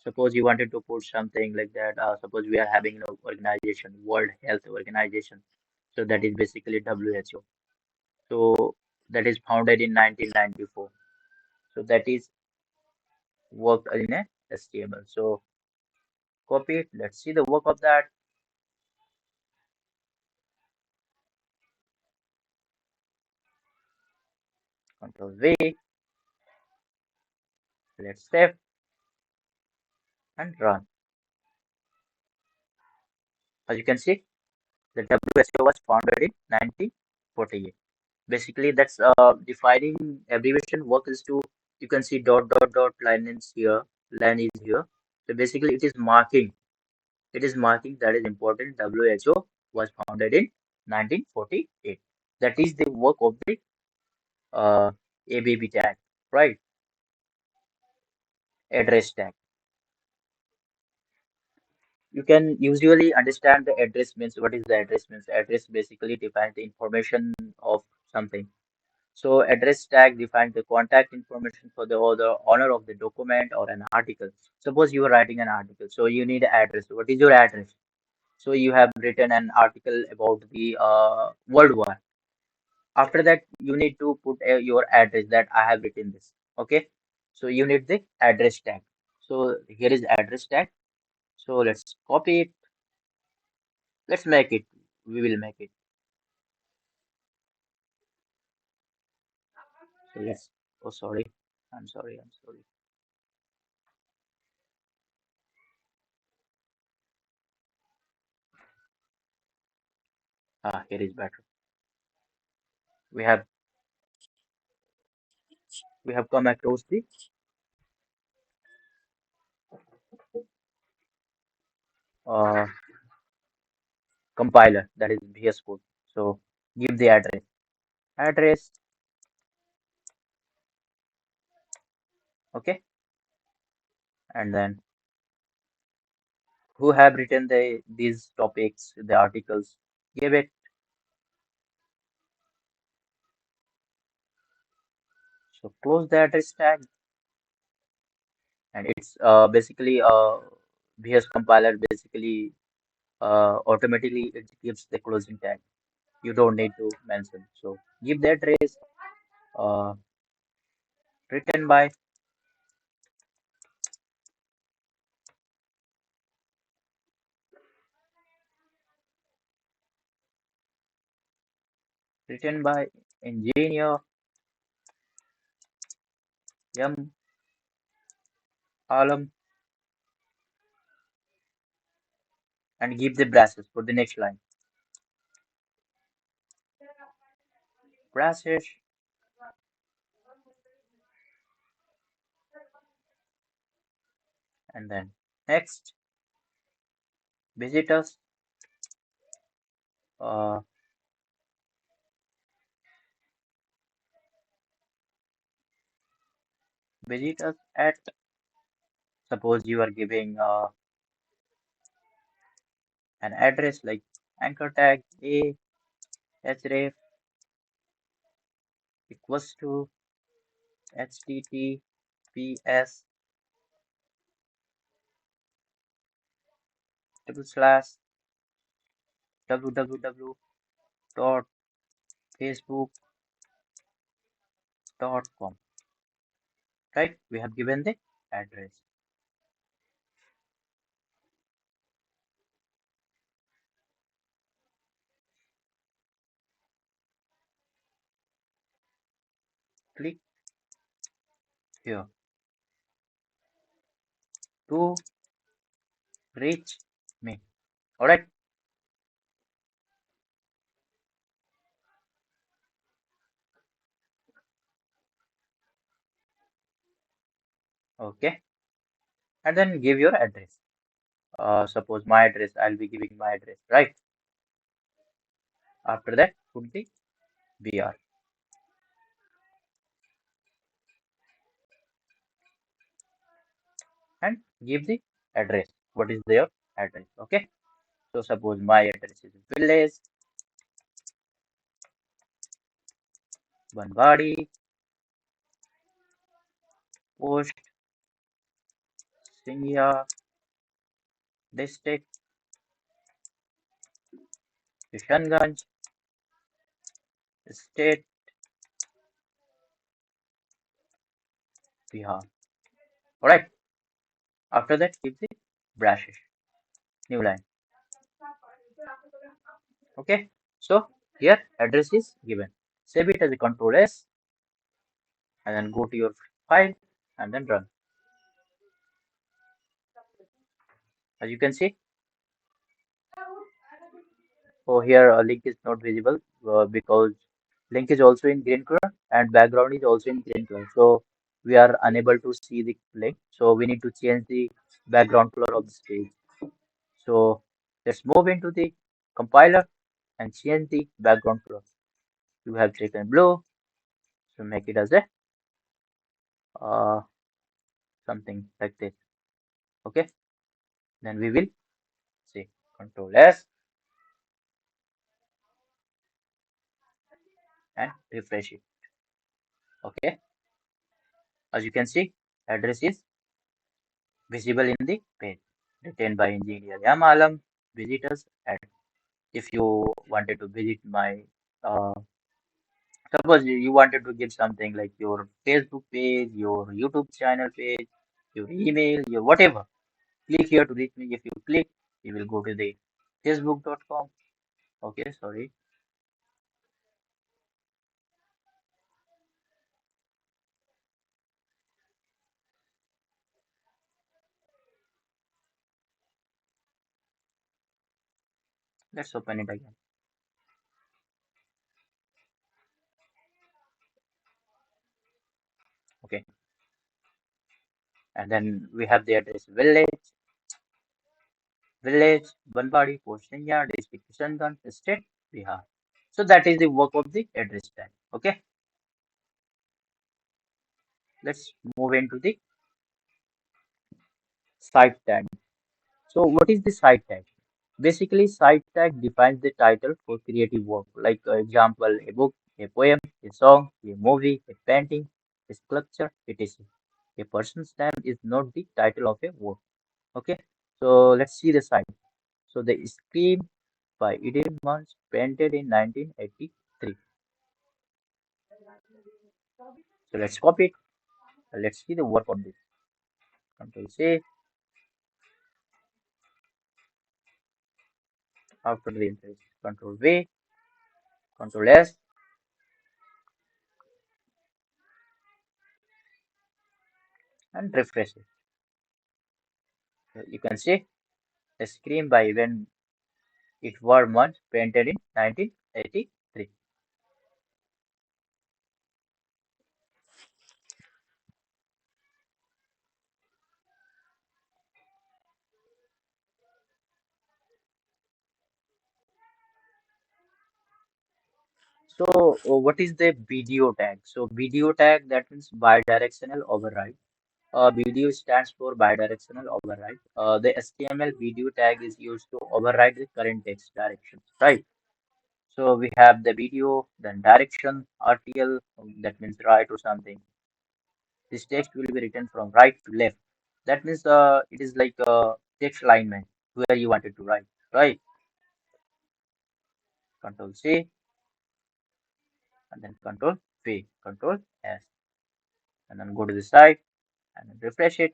suppose you wanted to put something like that. Suppose we are having an organization, World Health Organization. So that is basically WHO. So that is founded in 1994. So that is worked in a HTML. So copy it. Let's see the work of that. Control V. Let's save and run. As you can see, the WHO was founded in 1948. Basically, that's defining abbreviation work is to you can see dot dot dot line is here, line is here. So basically, it is marking. It is marking that is important. WHO was founded in 1948. That is the work of the uh, ABB tag, right? Address tag. You can usually understand the address means what is the address means. Address basically defines the information of something. So address tag defines the contact information for the owner of the document or an article. Suppose you are writing an article, so you need an address. What is your address? So you have written an article about the World War. After that, you need to put your address that I have written this. Okay. So you need the address tag. So here is address tag. So let's copy it. Let's make it. We will make it. So let's. Oh, sorry. I'm sorry. I'm sorry. Here is better. We have we have come across the uh, compiler that is VS Code. So give the address. Address. Okay. And then who have written these topics, the articles. Give it. So close the address tag. And it's basically VS compiler basically automatically it gives the closing tag. You don't need to mention. So give the address uh, written by written by engineer M. Alam, and give the brasses for the next line. Brasses, and then next, visitors, uh, visitors at, suppose you are giving an address like anchor tag a href equals to https double slash www dot facebook dot com. Right, we have given the address. Click here to reach me. All right. Okay, and then give your address. Suppose my address, I'll be giving my address, right? After that, put the BR and give the address. What is their address? Okay. So suppose my address is village, Banwadi, post, Singha, district, Kishanganj, state, Bihar. Alright. After that, give the brashes. New line. Okay. So here address is given. Save it as a control S and then go to your file and then run. As you can see, oh here a link is not visible because link is also in green color and background is also in green color. So we are unable to see the link. So we need to change the background color of this page. So let's move into the compiler and change the background color. You have taken blue, so make it as a uh, something like this. Okay, then we will say Control S and refresh it. Okay, as you can see, address is visible in the page written by engineer Yamalam. Visitors and if you wanted to visit my suppose you wanted to give something like your Facebook page, your YouTube channel page, your email, your whatever. Click here to reach me. If you click, you will go to the facebook.com. Okay, sorry. Let's open it again. Okay, and then we have the address village, Banbadi, Post India, district Kishanganj, state Bihar. So that is the work of the address tag. Okay, let's move into the site tag. So what is the site tag? Basically, site tag defines the title for creative work, like example, a book, a poem, a song, a movie, a painting, a sculpture, etc. A person's name is not the title of a work. Okay, so let's see the site. So the Scream by Edith Munch, painted in 1983. So let's copy it. Let's see the work of this. Control C after the interface. Control V, Control S. and refresh it. So you can see the screen by when it was once painted in 1983. So what is the video tag? So video tag, that means bidirectional override. Video stands for bidirectional override. The HTML video tag is used to override the current text directions, right? So we have the video, then direction, RTL, that means right or something. This text will be written from right to left. That means it is like text alignment where you wanted to write, right? Control C and then Control V, Control S, and then go to the site and then refresh it.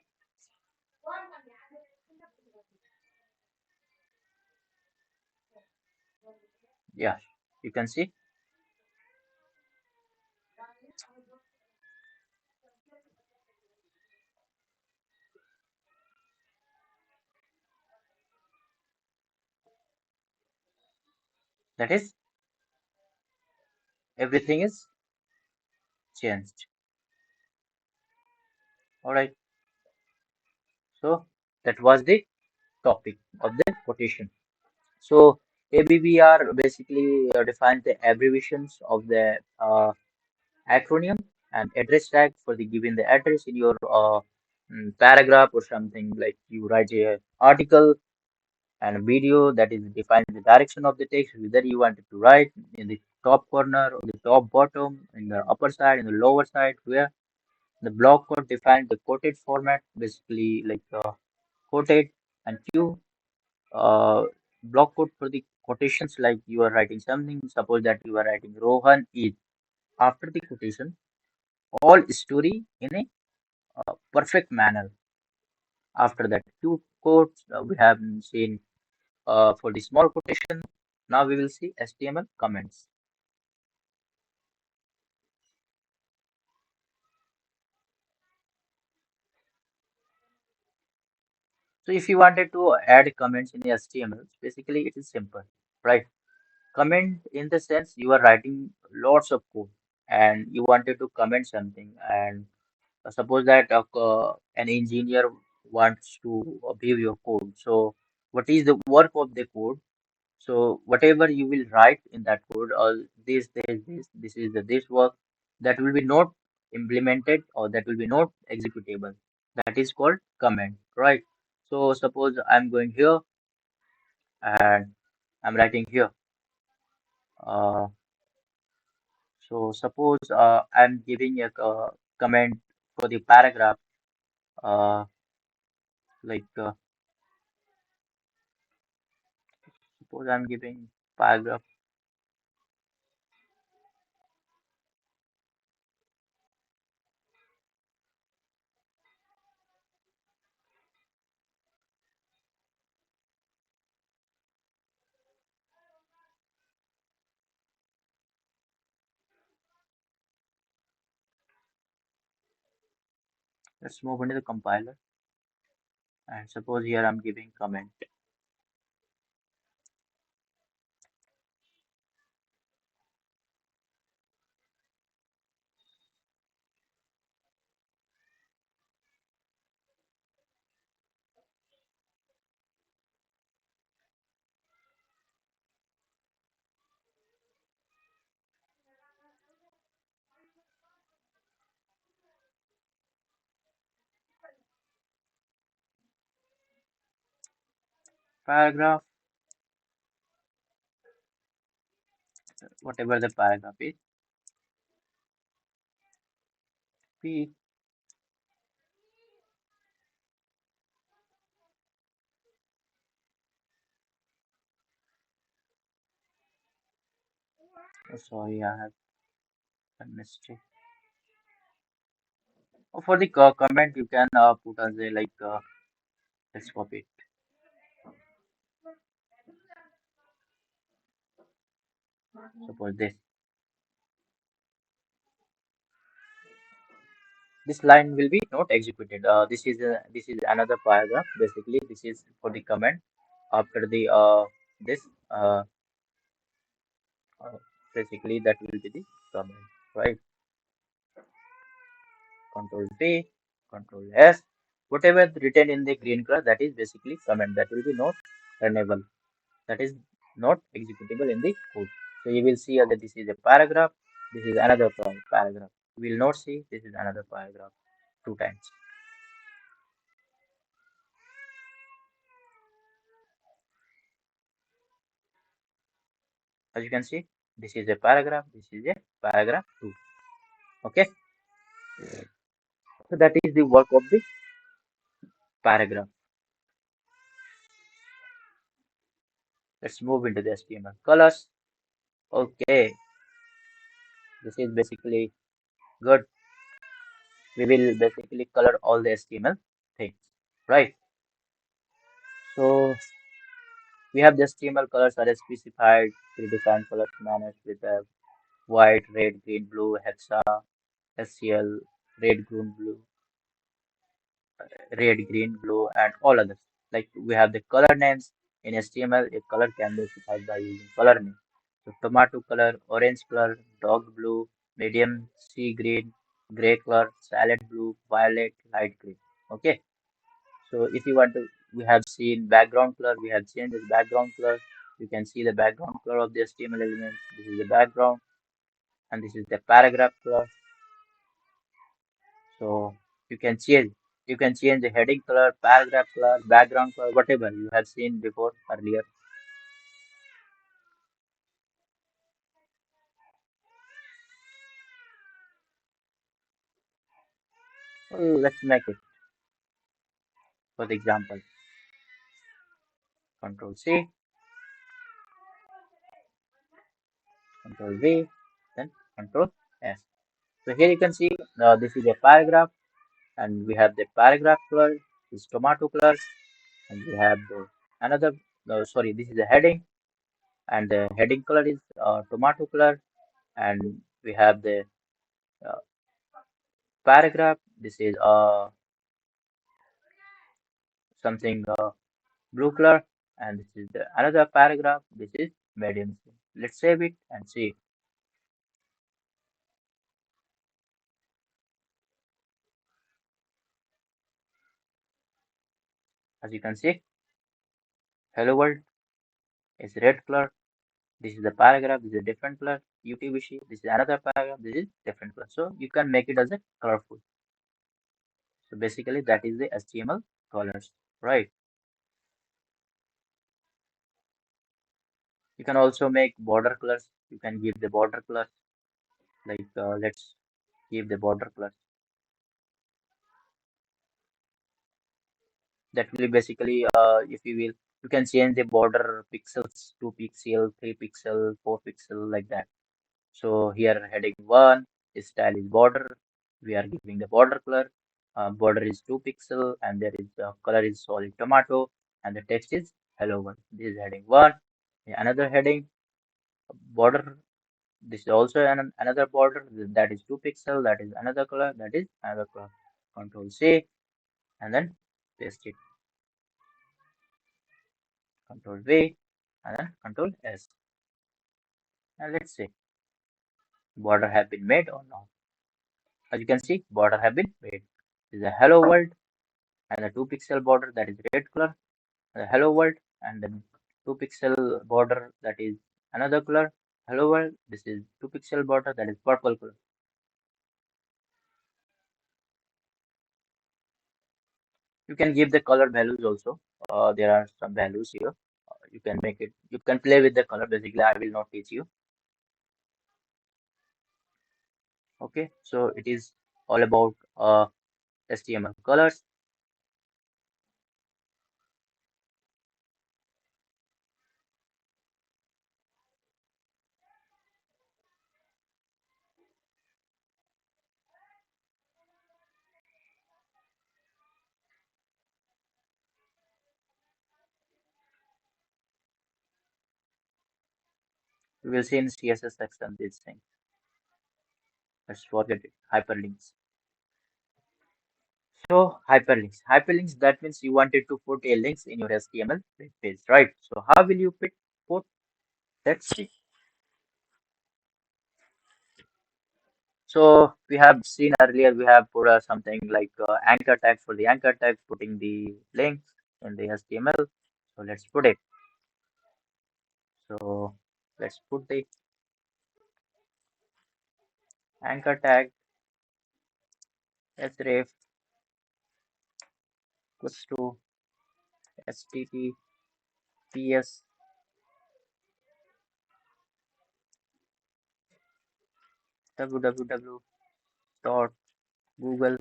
Yeah, you can see that is everything is changed. All right. So that was the topic of the quotation. So ABBR basically defines the abbreviations of the acronym and address tag for the given the address in your paragraph or something, like you write a article and video that is defines the direction of the text, whether you want it to write in the top corner or the top bottom, in the upper side, in the lower side, where the block code defines the quoted format, basically like quoted, and Q block code for the quotations, like you are writing something, suppose that you are writing Rohan is, after the quotation, all story in a perfect manner. After that, two quotes we have seen for the small quotation. Now we will see HTML comments. So if you wanted to add comments in HTML, basically it is simple, right? Comment in the sense you are writing lots of code and you wanted to comment something, and suppose that an engineer wants to view your code. So what is the work of the code? So whatever you will write in that code, this is the this work, that will be not implemented or that will be not executable. That is called comment, right? So suppose I'm going here and I'm writing here. Uh, so suppose I'm giving a comment for the paragraph. Like suppose I'm giving paragraph. Let's move into the compiler, and suppose here I'm giving comment. Paragraph, whatever the paragraph is, P. Oh, sorry, I have a mistake. Oh, for the comment, you can put as a like, let's copy it. Suppose this. this line will be not executed. This is another paragraph. Basically, this is for the comment after the this uh, uh, basically that will be the comment, right? Control V, Control S, whatever written in the green color, that is basically comment. That will be not runnable. That is not executable in the code. So you will see that this is a paragraph. This is another paragraph. You will not see this is another paragraph two times. As you can see, this is a paragraph. This is a paragraph two. Okay. So that is the work of the paragraph. Let's move into the HTML colors. Okay. This is basically good. We will basically color all the HTML things, right? So we have the HTML colors are specified, predefined colors managed with the white, red, green, blue, hexa, SCL, red, green, blue, red, green, blue, and all others. Like we have the color names in HTML. A color can be specified by using color name. So tomato color, orange color, dog blue, medium sea green, gray color, salad blue, violet, light green. Okay. So if you want to, we have seen background color. We have changed this background color. You can see the background color of the HTML element. This is the background, and this is the paragraph color. So you can change. You can change the heading color, paragraph color, background color, whatever you have seen before earlier. Well, let's make it. For the example, Control C, Control V, then Control S. So here you can see this is a paragraph, and we have the paragraph color is tomato color, and we have the another. No, sorry, this is the heading, and the heading color is tomato color, and we have the uh, paragraph. This is something blue color, and this is the another paragraph. This is medium. Let's save it and see. As you can see, hello world is red color. This is the paragraph. This is a different color. UTBC. This is another paragraph. This is different color. So you can make it as a colorful. So basically, that is the HTML colors, right? You can also make border colors. You can give the border colors. Like let's give the border colors. That will basically, if you will, you can change the border pixels, 2 pixel, 3 pixel, 4 pixel, like that. So here heading one is style is border. We are giving the border color. Border is 2 pixel, and there is the color is solid tomato, and the text is hello world. This is heading one. Another heading border. This is also another border that is 2 pixel. That is another color. That is another color. Control C and then paste it. Control V and then Control S. And let's see border have been made or not. As you can see, border have been made. This is a hello world and a 2 pixel border that is red color. The hello world and then 2 pixel border that is another color. Hello world. This is 2 pixel border that is purple color. You can give the color values also. There are some values here. You can make it. You can play with the color. Basically, I will not teach you. Okay. So it is all about HTML colors. We will see in CSS section these things. Let's forget it. Hyperlinks. So hyperlinks, that means you wanted to put a links in your HTML web page, right? So how will you put let's see. So we have seen earlier, we have put something like anchor tag for the anchor tag, putting the links in the HTML. So let's put it. So let's put the anchor tag href equals to https www dot google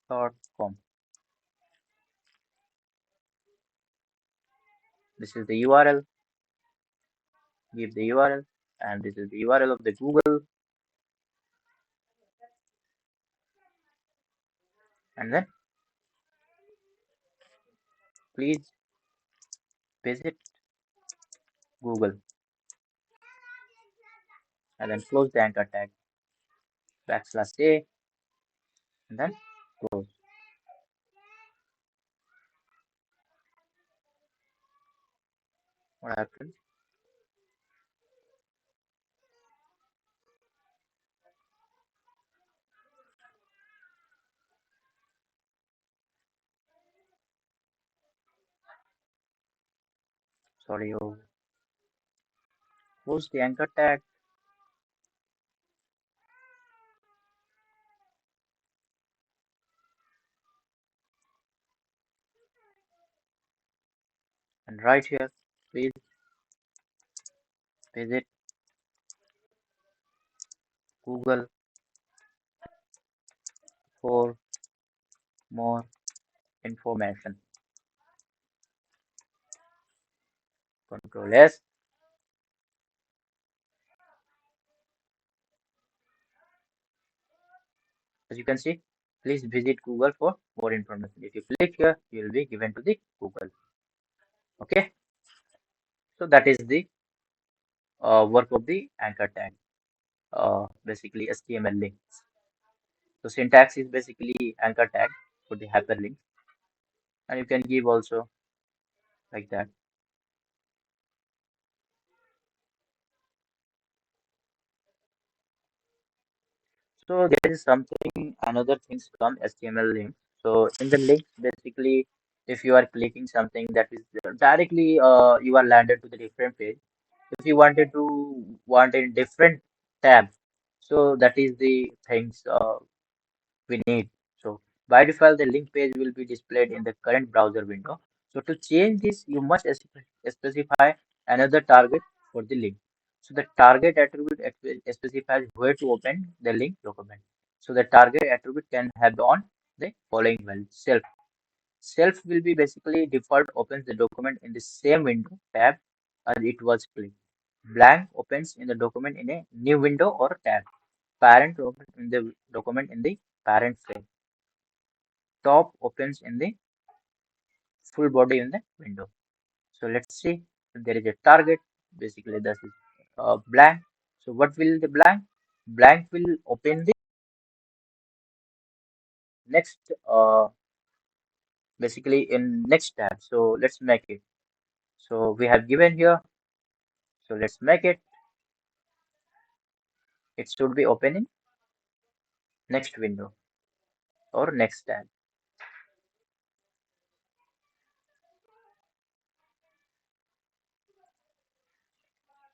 dot com. This is the URL. Give the URL, and this is the URL of the Google, and then please visit Google, and then close the anchor tag backslash a, and then close. What happened? Sorry, you close the anchor tag, and right here, please visit Google for more information. Control S. As you can see, please visit Google for more information. If you click here, you will be given to the Google. Okay, so that is the work of the anchor tag, basically HTML links. So syntax is basically anchor tag for the hyperlink, and you can give also like that. So there is something another things come HTML link. So in the link, basically, if you are clicking something that is directly you are landed to the different page. If you wanted to want a different tab, so that is the things we need. So by default, the link page will be displayed in the current browser window. So to change this, you must specify another target for the link. So the target attribute specifies where to open the link document. So the target attribute can have on the following value: self. Self will be basically default opens the document in the same window tab as it was clicked. Blank opens in the document in a new window or tab. Parent opens in the document in the parent frame. Top opens in the full body in the window. So let's see if there is a target. Basically, this is blank. So what will the blank? Blank will open the next, basically in next tab. So let's make it. So we have given here. So let's make it. It should be opening next window or next tab.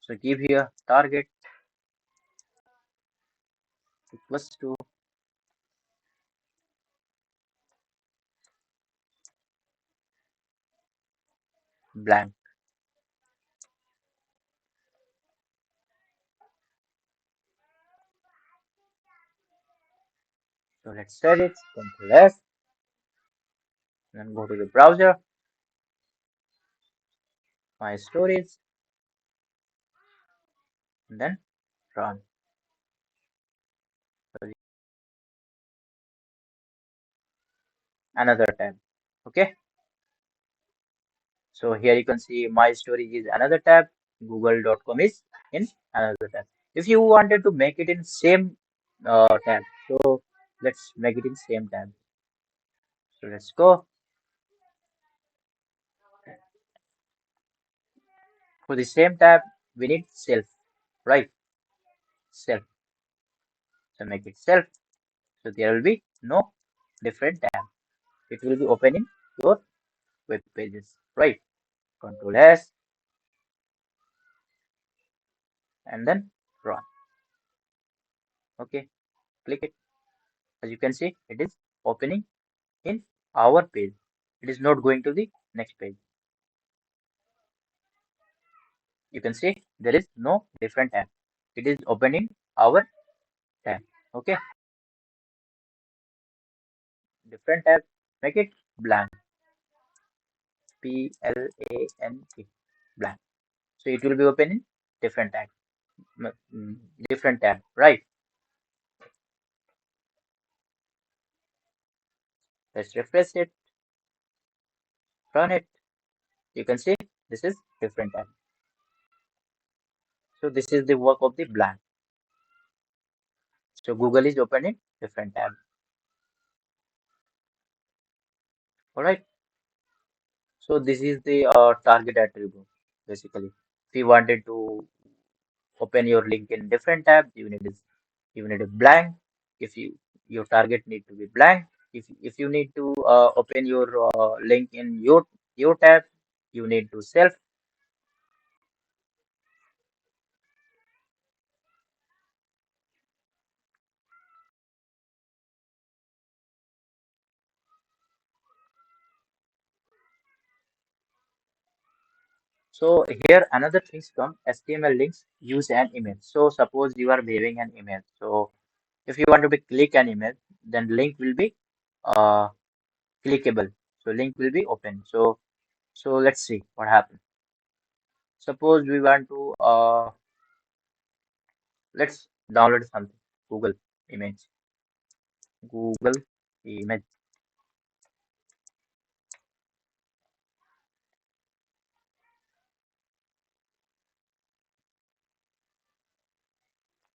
So give here target equals to blank. So let's set it. Control S. Then go to the browser. My storage. And then run. So another tab. Okay. So here you can see my storage is another tab. Google.com is in another tab. If you wanted to make it in same tab, so let's make it in same tab. So let's go. For the same tab, we need self, right? Self. So make it self. So there will be no different tab. It will be opening your web pages, right? Control S and then run. Okay, click it. As you can see, it is opening in our page. It is not going to the next page. You can see there is no different tab. It is opening our tab. Okay, different tab. Make it blank. Blank. Blank. So it will be opening different tab. Different tab. Right. Let's refresh it. Run it. You can see this is different tab. So this is the work of the blank. So Google is opening different tab. All right. So this is the target attribute basically. If you wanted to open your link in different tab, you need a blank. If your target need to be blank. If you need to open your link in your tab, you need to self. So here another things come HTML links use an image. So suppose you are viewing an image. So if you want to be click an image, then link will be uh, clickable. So link will be open. So let's see what happens. Suppose we want to let's download something. Google image. Google image.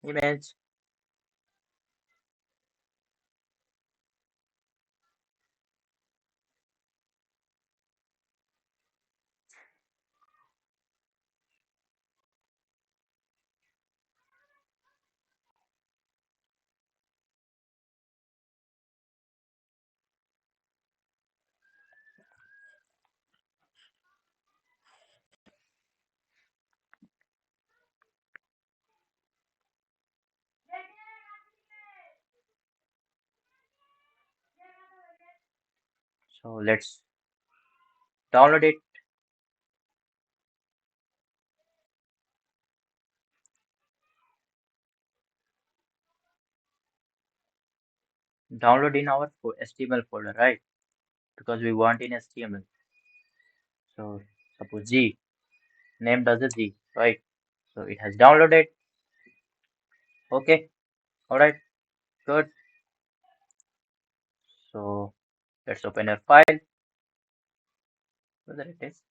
Image. So let's download it. Download in our HTML folder, right? Because we want in HTML. So suppose G named as a G, right? So it has downloaded. Okay. All right. Good. So let's open a file. Whether it is.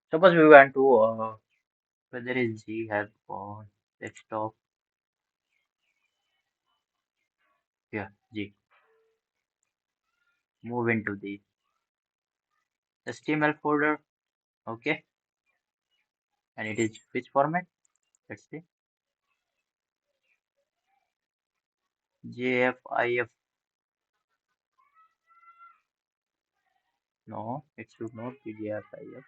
Suppose we want to whether is G have on desktop. Yeah, G. Move into the HTML folder. Okay. And it is which format? Let's see. JFIF. No, it should not be JFIF.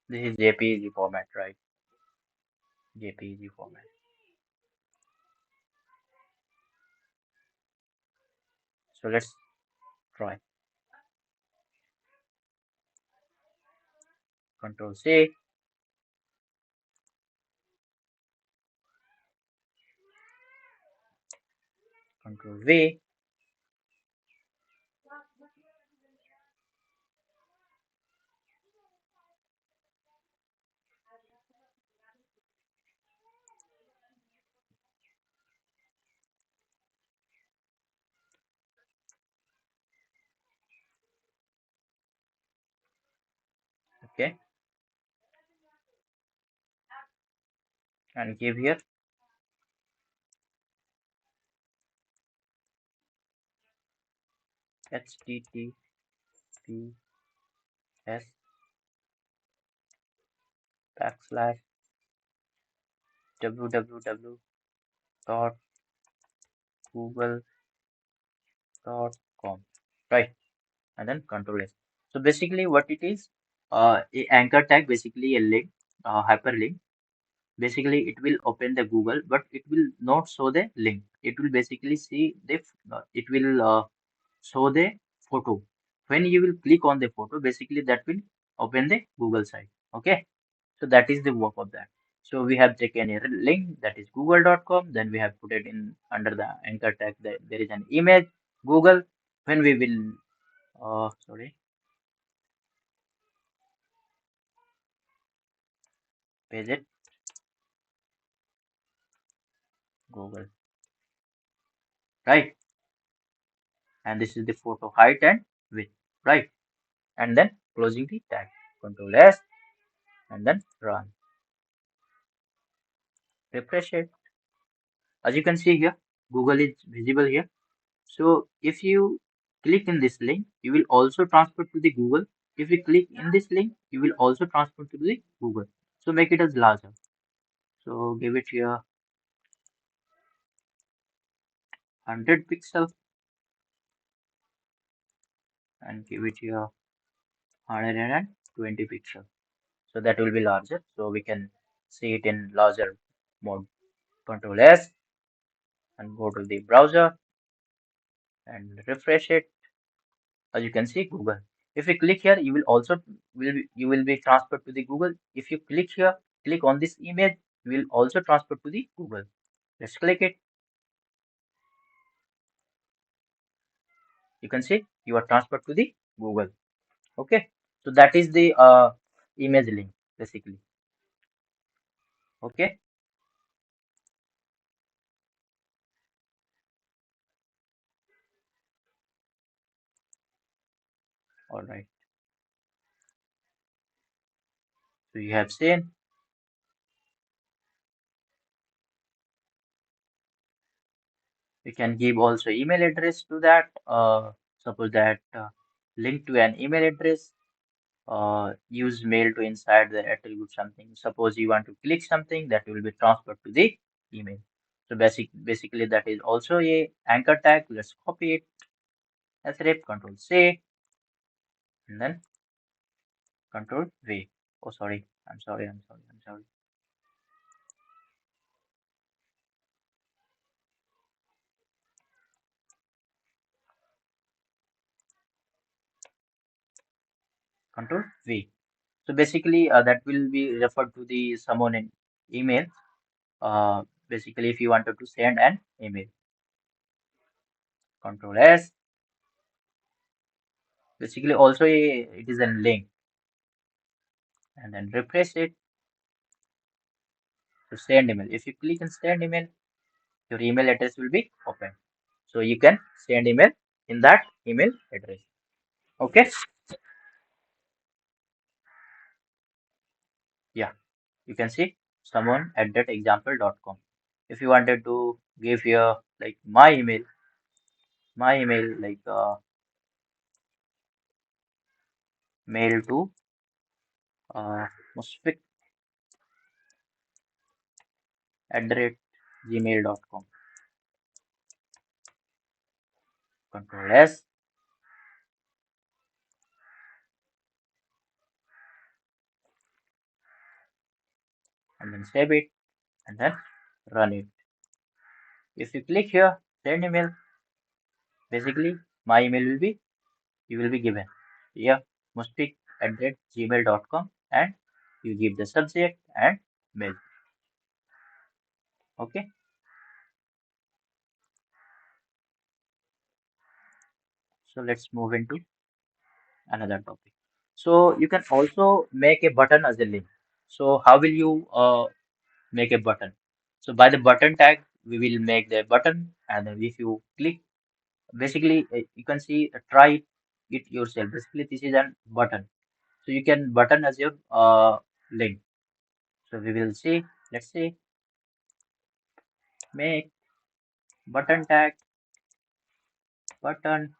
This is JPEG format, right? JPEG format. So let's try. Control C. Control V. Okay, and give here https backslash www dot google dot com, right? And then control S. So basically what it is, a anchor tag, basically a link, hyperlink. Basically it will open the Google, but it will not show the link. It will basically see the, it will show the photo. When you will click on the photo, basically that will open the Google site. Okay, so that is the work of that. So we have taken a link, that is google.com, then we have put it in under the anchor tag that there is an image Google. When we will sorry, page it Google, right? And this is the photo height and width, right? And then closing the tag, control S, and then run. Refresh it. As you can see here, Google is visible here. So if you click in this link, you will also transfer to the Google. If you click in this link, you will also transfer to the Google. So make it as larger. So give it here 100 pixels and give it here 120 pixels. So that will be larger. So we can see it in larger mode. Control S and go to the browser and refresh it. As you can see, Google. If you click here, you will also you will be transferred to the Google. If you click here, click on this image, you will also transfer to the Google. Let's click it. You can see you are transferred to the Google. Okay, so that is the image link basically. Okay, all right. So you have seen. We can give also email address to that. Suppose that link to an email address. Use mail to inside the attribute something. Suppose you want to click something that will be transferred to the email. So basically that is also a anchor tag. Let's copy it as rep, control C, and then control V. Oh sorry, I'm sorry. Control V. So basically that will be referred to the someone in email. Basically if you wanted to send an email, control S. Basically also it is a link, and then refresh it to send email. If you click on send email, your email address will be open. So you can send email in that email address. Okay. Yeah. You can see someone at that example.com. If you wanted to give your like my email like mail to musfiq at the rate gmail.com. Control S and then save it and then run it. If you click here, send email, basically my email will be you will be given. Yeah, musfiq at the rate gmail.com, and you give the subject and mail. Okay. So let's move into another topic. So you can also make a button as a link. So how will you make a button? So by the button tag, we will make the button, and then if you click, basically you can see try it yourself. Basically, this is a button. So you can button as your link. So we will see. Let's see. Make button tag button.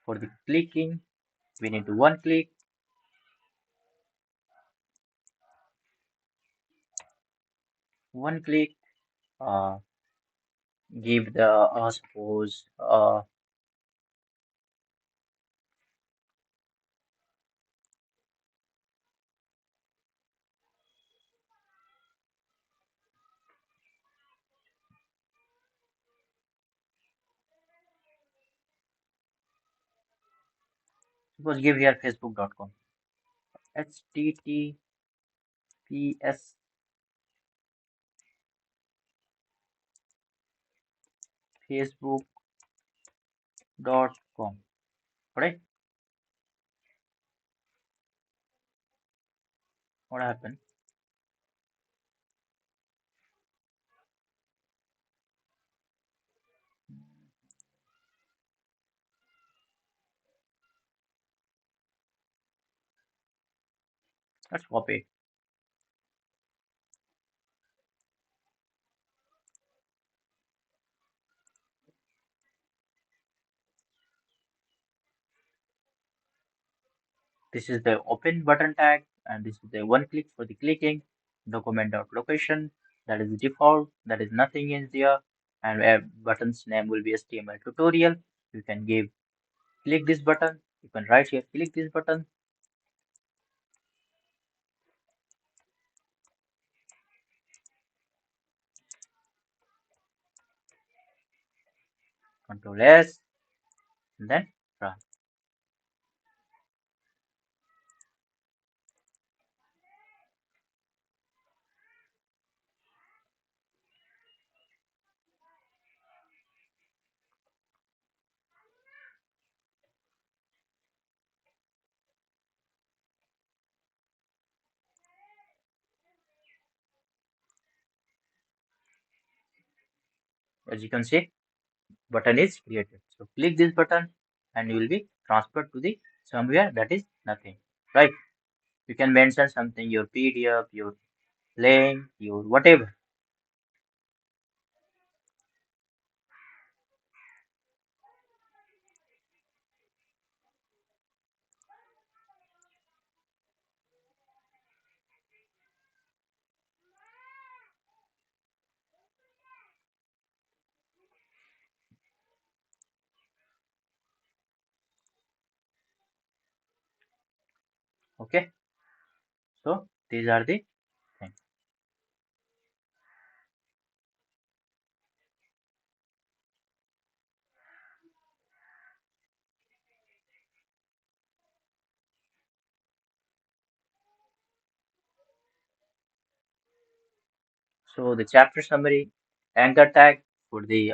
For the clicking, we need to one click. Uh, give the suppose suppose give here facebook.com https facebook.com. Right? What happened? Let's copy it. This is the open button tag, and this is the one click for the clicking. Document.location, that is the default, that is nothing in there, and where button's name will be HTML tutorial. You can give click this button. You can write here click this button. Control S, and then run. As you can see, button is created. So click this button, and you will be transferred to the somewhere that is nothing. Right? You can mention something, your PDF, your link, your whatever. Okay. So these are the things. So the chapter summary, anchor tag for the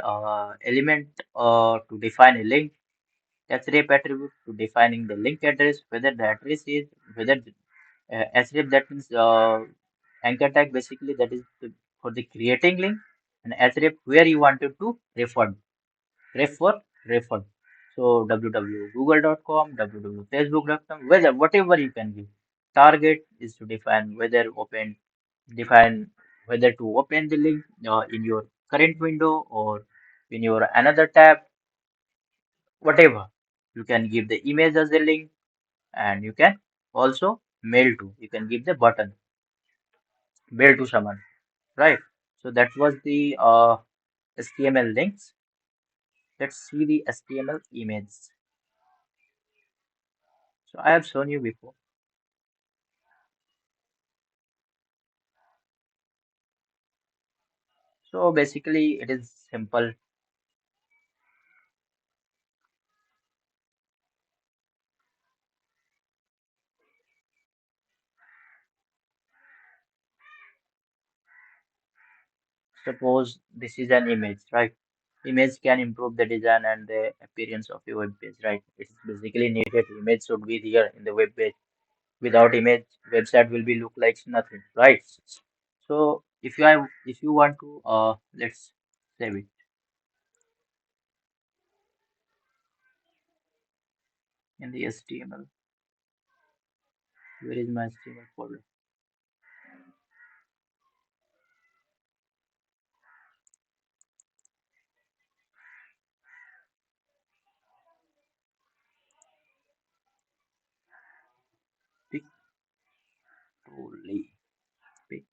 element to define a link, href attribute to defining the link address, whether the address is whether href, that means anchor tag basically that is for the creating link, and href where you wanted to refer refer. So www.google.com, www.facebook.com, whether whatever you can give. Target is to define whether to open the link in your current window or in your another tab, whatever. You can give the image as the link, and you can also mail to. You can give the button mail to someone, right? So that was the HTML links. Let's see the HTML image. So I have shown you before. So basically, it is simple. Suppose this is an image, right? Image can improve the design and the appearance of your web page, right? It's basically needed. Image should be there in the web page. Without image, website will be look like nothing, right? So if you want to let's save it. in the HTML. Where is my HTML folder? Pictory. Pictory.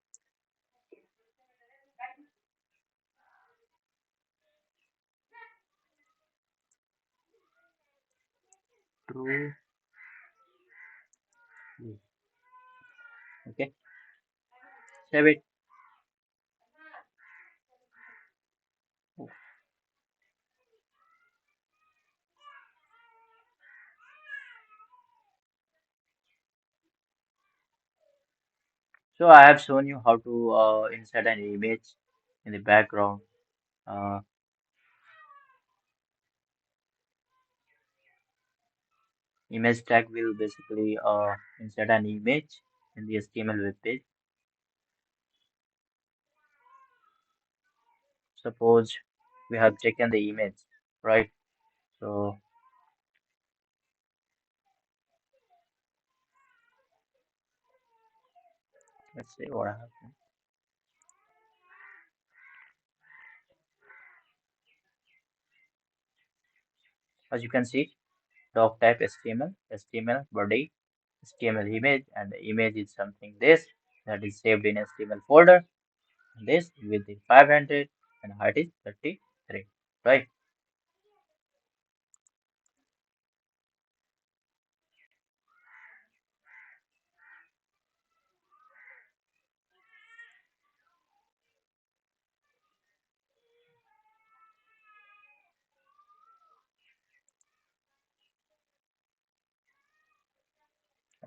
Okay, save it. So I have shown you how to insert an image in the background. Uh, Image tag will basically insert an image in the HTML web page. Suppose we have taken the image, right? So let's see what happened. As you can see, doc type HTML, HTML body, HTML image, and the image is something this that is saved in HTML folder. This with the 500 and height is 33, right?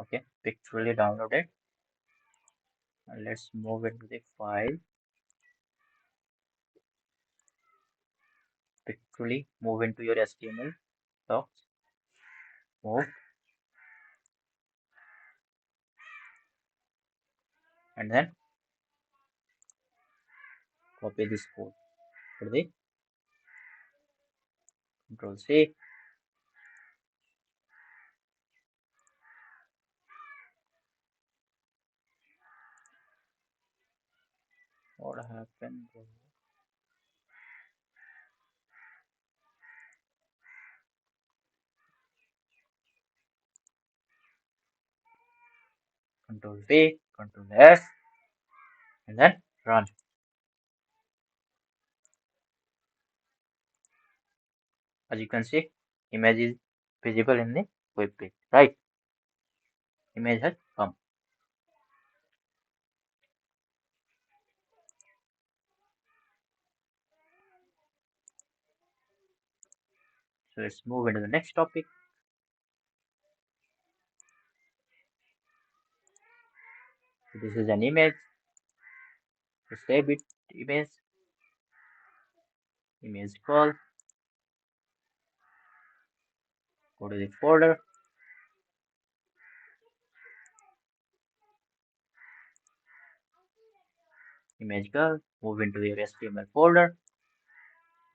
Okay, pictorially downloaded. And let's move into the file. Pictorially move into your HTML docs. Move and then copy this code. For the Control C. What happened? Control V, Control S, and then run. As you can see, image is visible in the web page, right? Image has come. So let's move into the next topic. So this is an image. So save it, image call, go to the folder, image girl, move into your HTML folder,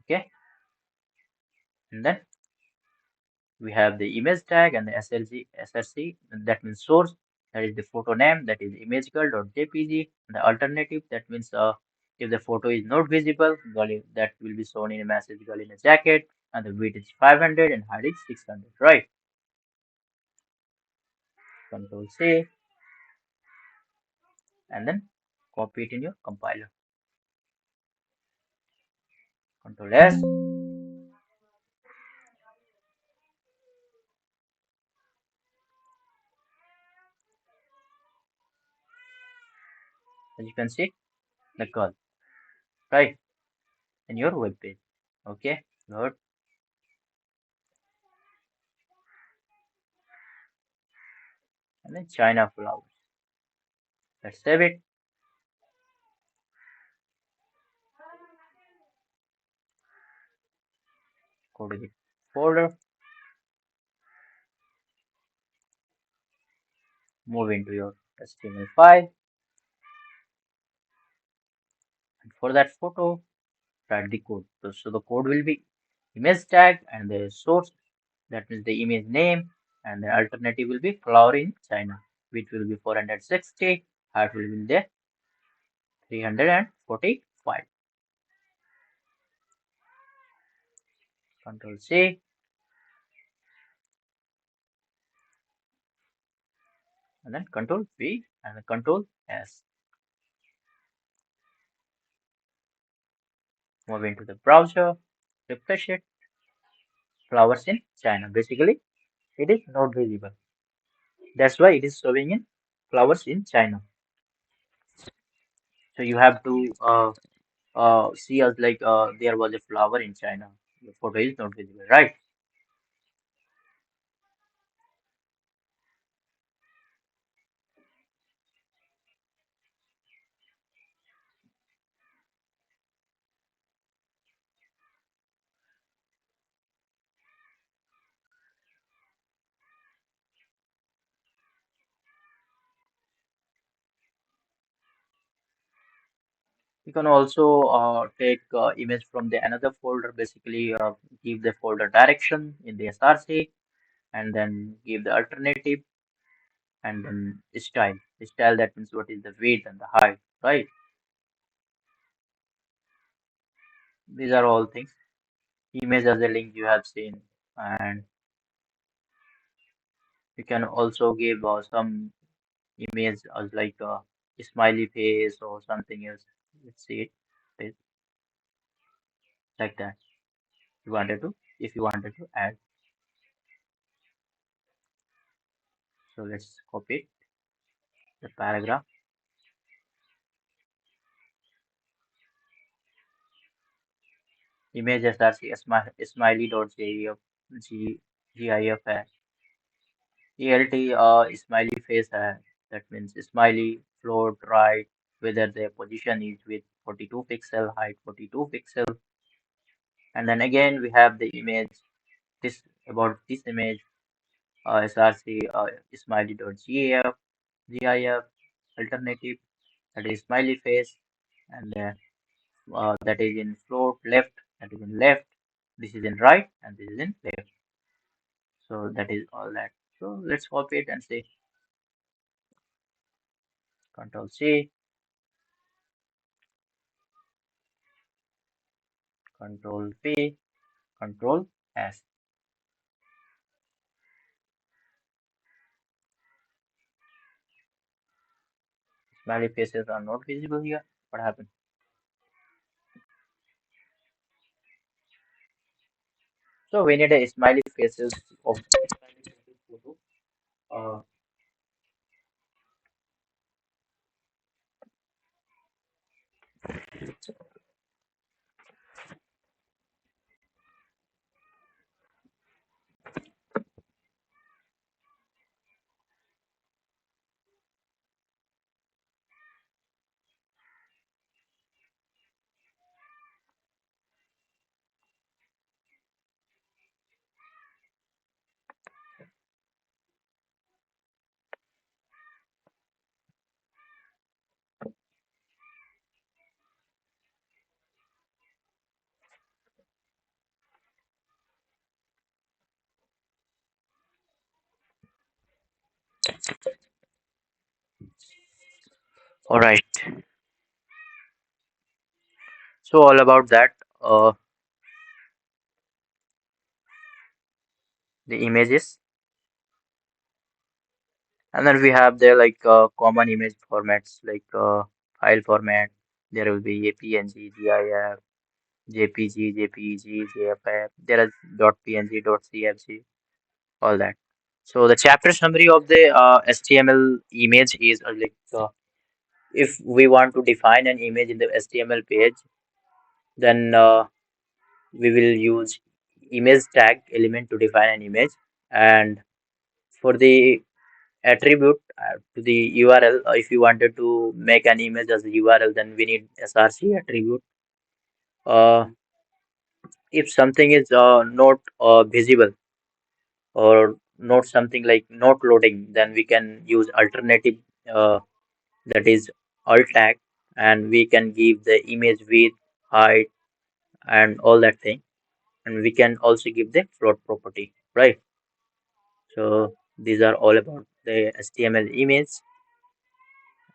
okay? And then we have the image tag and the SRC, that means source, that is the photo name, that is imagegirl.jpg. The alternative, that means if the photo is not visible, that will be shown in a message girl in a jacket, and the width is 500 and height is 600, right? Control C and then copy it in your compiler. Control S. As you can see, the girl, right, in your web page. Okay, good. And then China flowers. Let's save it. Go to the folder, move into your HTML file, and for that photo, write the code. So the code will be image tag and the source, that means the image name, and the alternative will be flower in China, which will be 460, height will be there 345. Control C, and then Control V, and then Control S. Move into the browser, refresh it, flowers in China. Basically, it is not visible. That's why it is showing in flowers in China. So you have to see as like there was a flower in China. The photo is not visible, right? You can also take image from the another folder. Basically, give the folder direction in the SRC, and then give the alternative, and then style. Style, that means what is the width and the height, right? These are all things. Image as a link you have seen, and you can also give some image as like a smiley face or something else. Let's see it. It's like that. You wanted to, if you wanted to add. So let's copy the paragraph. Image src smiley.gif gif है. ELT smiley face है. That means smiley float right, whether the position is with 42 pixel height 42 pixel. And then again we have the image, this about this image, src smiley.gif gif alternative, that is smiley face, and that is in float left, that is in left, this is in right, and this is in left. So that is all that. So let's copy it and say Control C, Control V, Control S. Smiley faces are not visible here. What happened? So we need a smiley faces of smiley faces photo. Uh, all right. So all about that. The images, and then we have the like common image formats like file format. There will be a PNG, GIF, JPG, JPEG, JFF. There is .png, .cfg, all that. So the chapter summary of the HTML image is like if we want to define an image in the HTML page, then we will use image tag element to define an image, and for the attribute to the URL, if you wanted to make an image as a URL, then we need src attribute. Uh, if something is not visible or not something like not loading, then we can use alternative, uh, that is alt tag, and we can give the image width, height, and all that thing, and we can also give the float property, right? So these are all about the HTML image,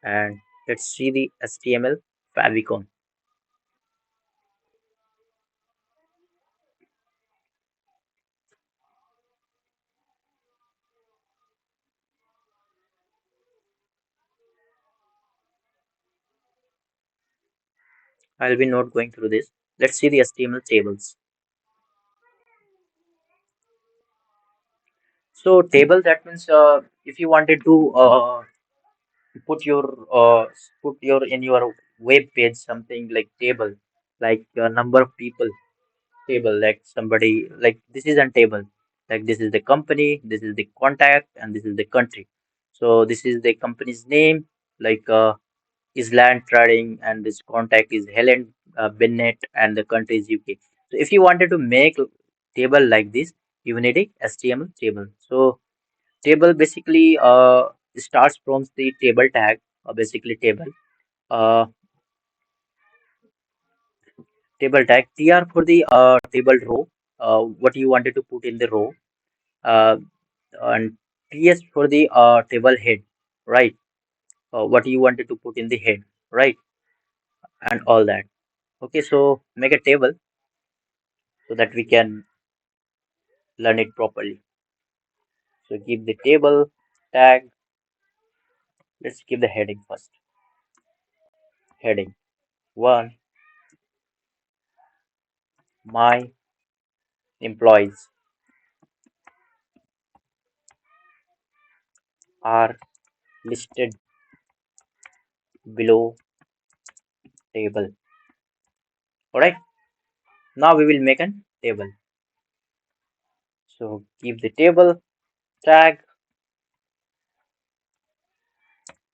and let's see the HTML favicon. I'll be not going through this. Let's see the HTML tables. So table, that means if you wanted to put your uh, put your in your web page something like table, like number of people table, like somebody, like this is a table, like this is the company, this is the contact, and this is the country. So this is the company's name, like Island Trading, and this contact is Helen Bennett, and the country is UK. So if you wanted to make table like this, you need a HTML table. So table basically starts from the table tag, basically table. Uh, Table tag tr for the table row. What you wanted to put in the row. Uh, and ts for the table head, right? What you wanted to put in the head, right? And all that. Okay, so make a table so that we can learn it properly. So give the table tag. Let's give the heading first. Heading one, my employees are listed below table. Alright, now we will make a table. So give the table tag,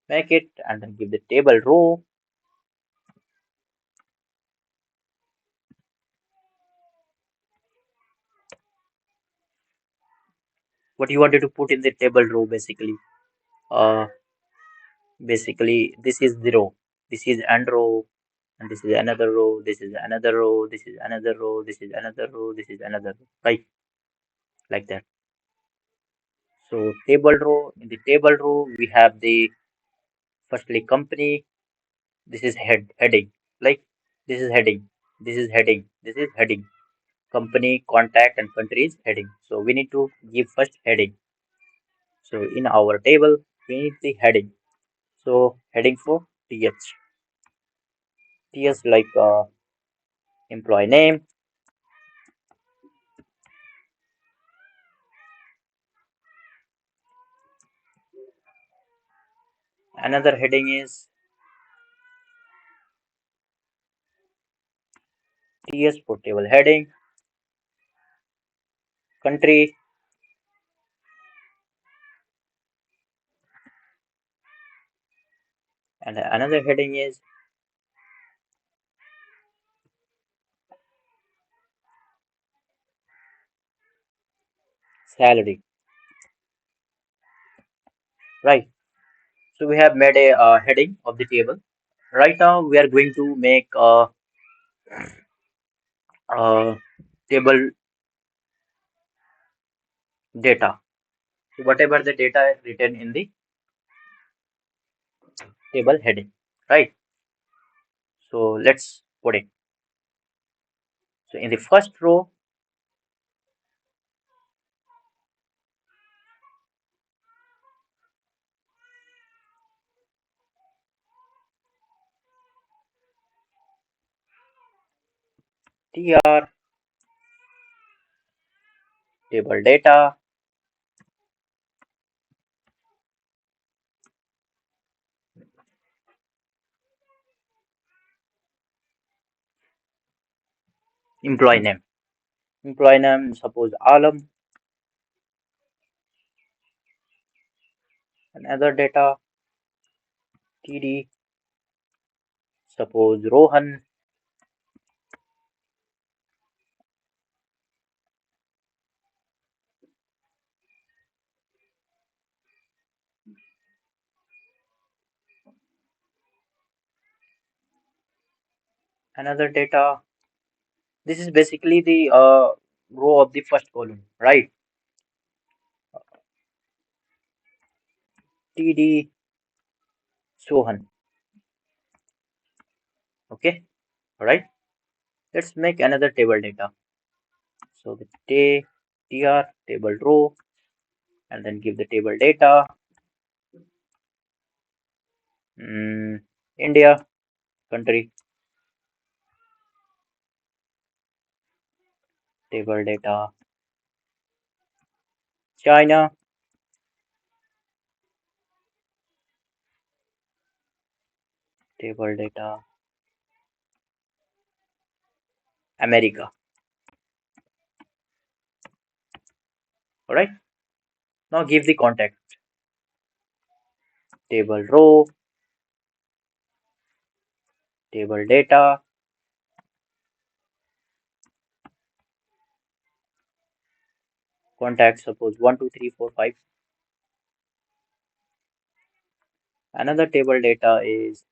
make it, and then give the table row. What you wanted to put in the table row basically. Uh, Basically this is the row. This is and row, and this is another row. This is another row. This is another row. This is another row. This is another row. Right, like that. So table row. In the table row, we have the firstly company. This is heading. Like this is heading. This is heading. This is heading. Company, contact, and country is heading. So we need to give first heading. So in our table, we need the heading. So heading for TH. TH like employee name. Another heading is TS for table heading. Country. And another heading is salary. Right. So we have made a heading of the table. Right now we are going to make a table data. So whatever the data written in the table heading. Right. So let's put it. So in the first row, TR table data, employee name. Employee name, suppose Alam. Another data, TD, suppose Rohan. Another data. This is basically the row of the first column, right? TD Sohan. Okay, all right. Let's make another table data. So the tr table row and then give the table data. India country table data. China table data. America. All right. Now give the contact table row, table data, contact suppose 1, 2, 3, 4, 5. Another table data is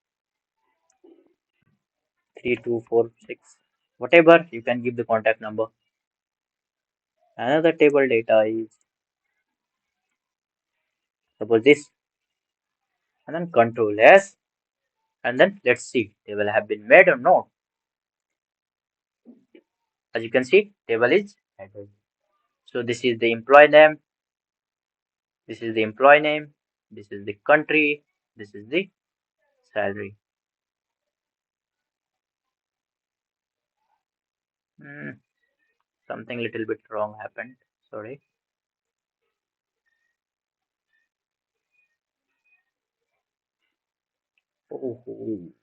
3, 2, 4, 6. Whatever, you can give the contact number. Another table data is suppose this, and then control S, and then let's see they will have been made or not. As you can see, table is added. So this is the employee name, this is the employee name, this is the country, this is the salary. Hmm, something little bit wrong happened. Sorry. Oh,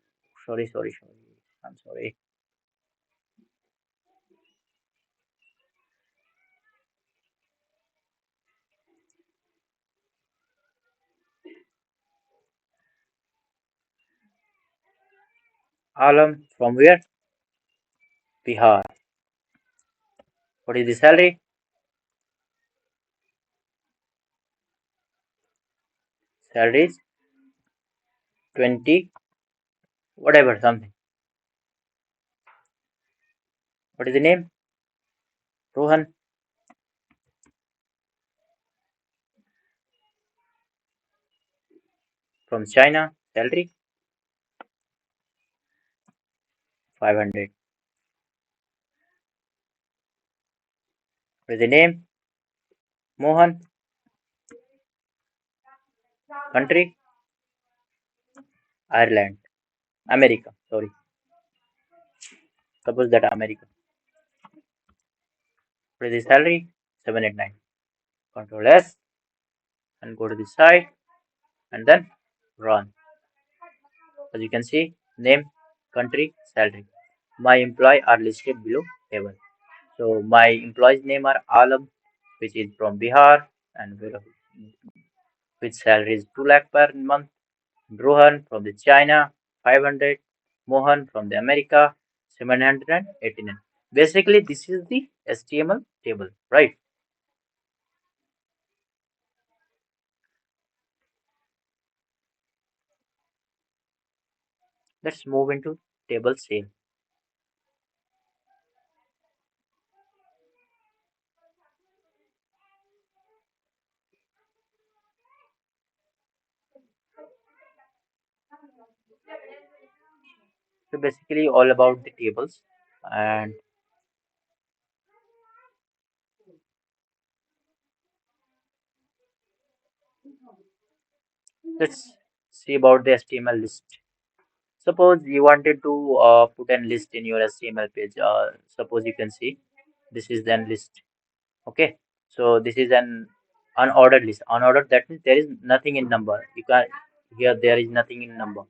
sorry. I'm sorry. Alam from where? Bihar. What is the salary? Salary is 20, whatever, something. What is the name? Rohan from China. Salary 500. What is the name? Mohan. Country? Ireland. America. Sorry. Suppose that America. What is the salary? 789. Control S and go to the side and then run. As you can see, name, country, salary. My employee are listed below table. So my employees name are Alam, which is from Bihar, and which salary is 2 lakh per month. Rohan from the China, 500. Mohan from the America, 789. Basically, this is the HTML table, right? Let's move into table sale. So basically, all about the tables, and let's see about the HTML list. Suppose you wanted to put an list in your HTML page. Suppose you can see this is then list. Okay, so this is an unordered list. Unordered, that means there is nothing in number. You can here there is nothing in number.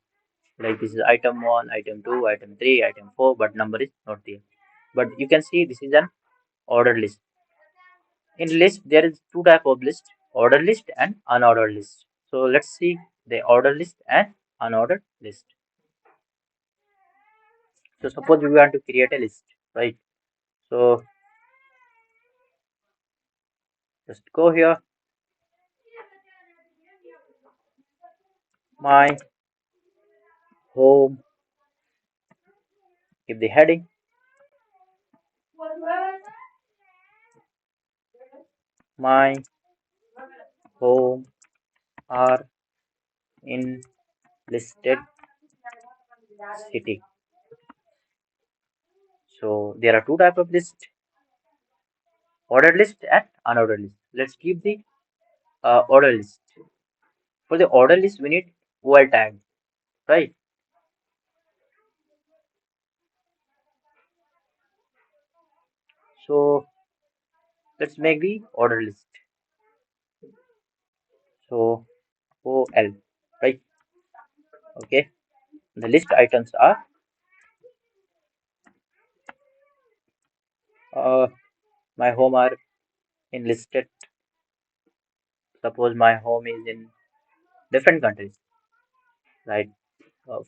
Like this is item 1, item 2, item 3, item 4, but number is not there. But you can see this is an ordered list. In list there is two type of list: ordered list and unordered list. So let's see the ordered list and unordered list. So suppose we want to create a list, right? So just go here, my home, give the heading, my home are in listed city. So there are two type of list: ordered list and unordered list. Let's keep the order list. For the order list, we need OL tag, right? So let's make the order list. So OL, right? Okay. The list items are uh, my home are in listed. Suppose my home is in different countries, right?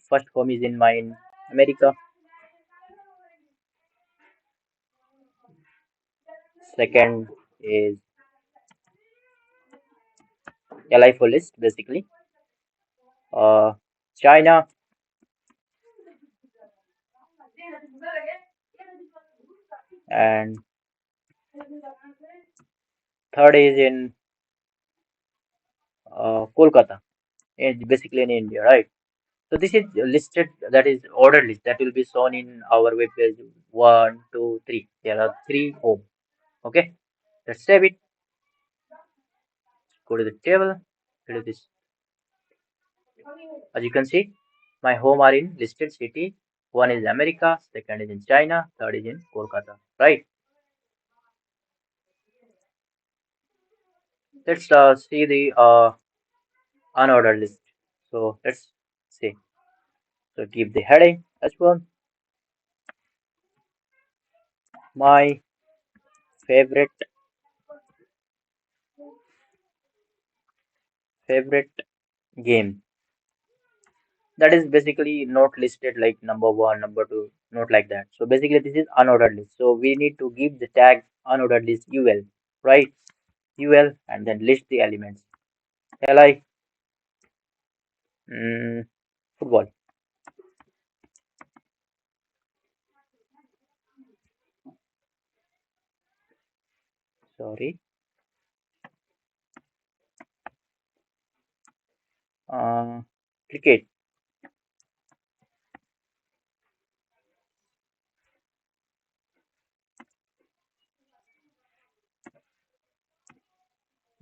First home is in America. Second is LI for list, basically. Uh, China, and third is in Kolkata, basically in India, right? So this is listed, that is ordered list that will be shown in our web page. One, two, three. There are three home. Okay, let's save it. Go to the table. Do this. As you can see, my home are in listed city. One is America, second is in China, third is in Kolkata. Right. Let's see the unordered list. So let's see. So keep the heading as well. My favorite favorite game. That is basically not listed like number one, number two, not like that. So basically this is unordered list. So we need to give the tag unordered list UL, right? UL and then list the elements. LI, mm, football. Sorry. Uh, Cricket.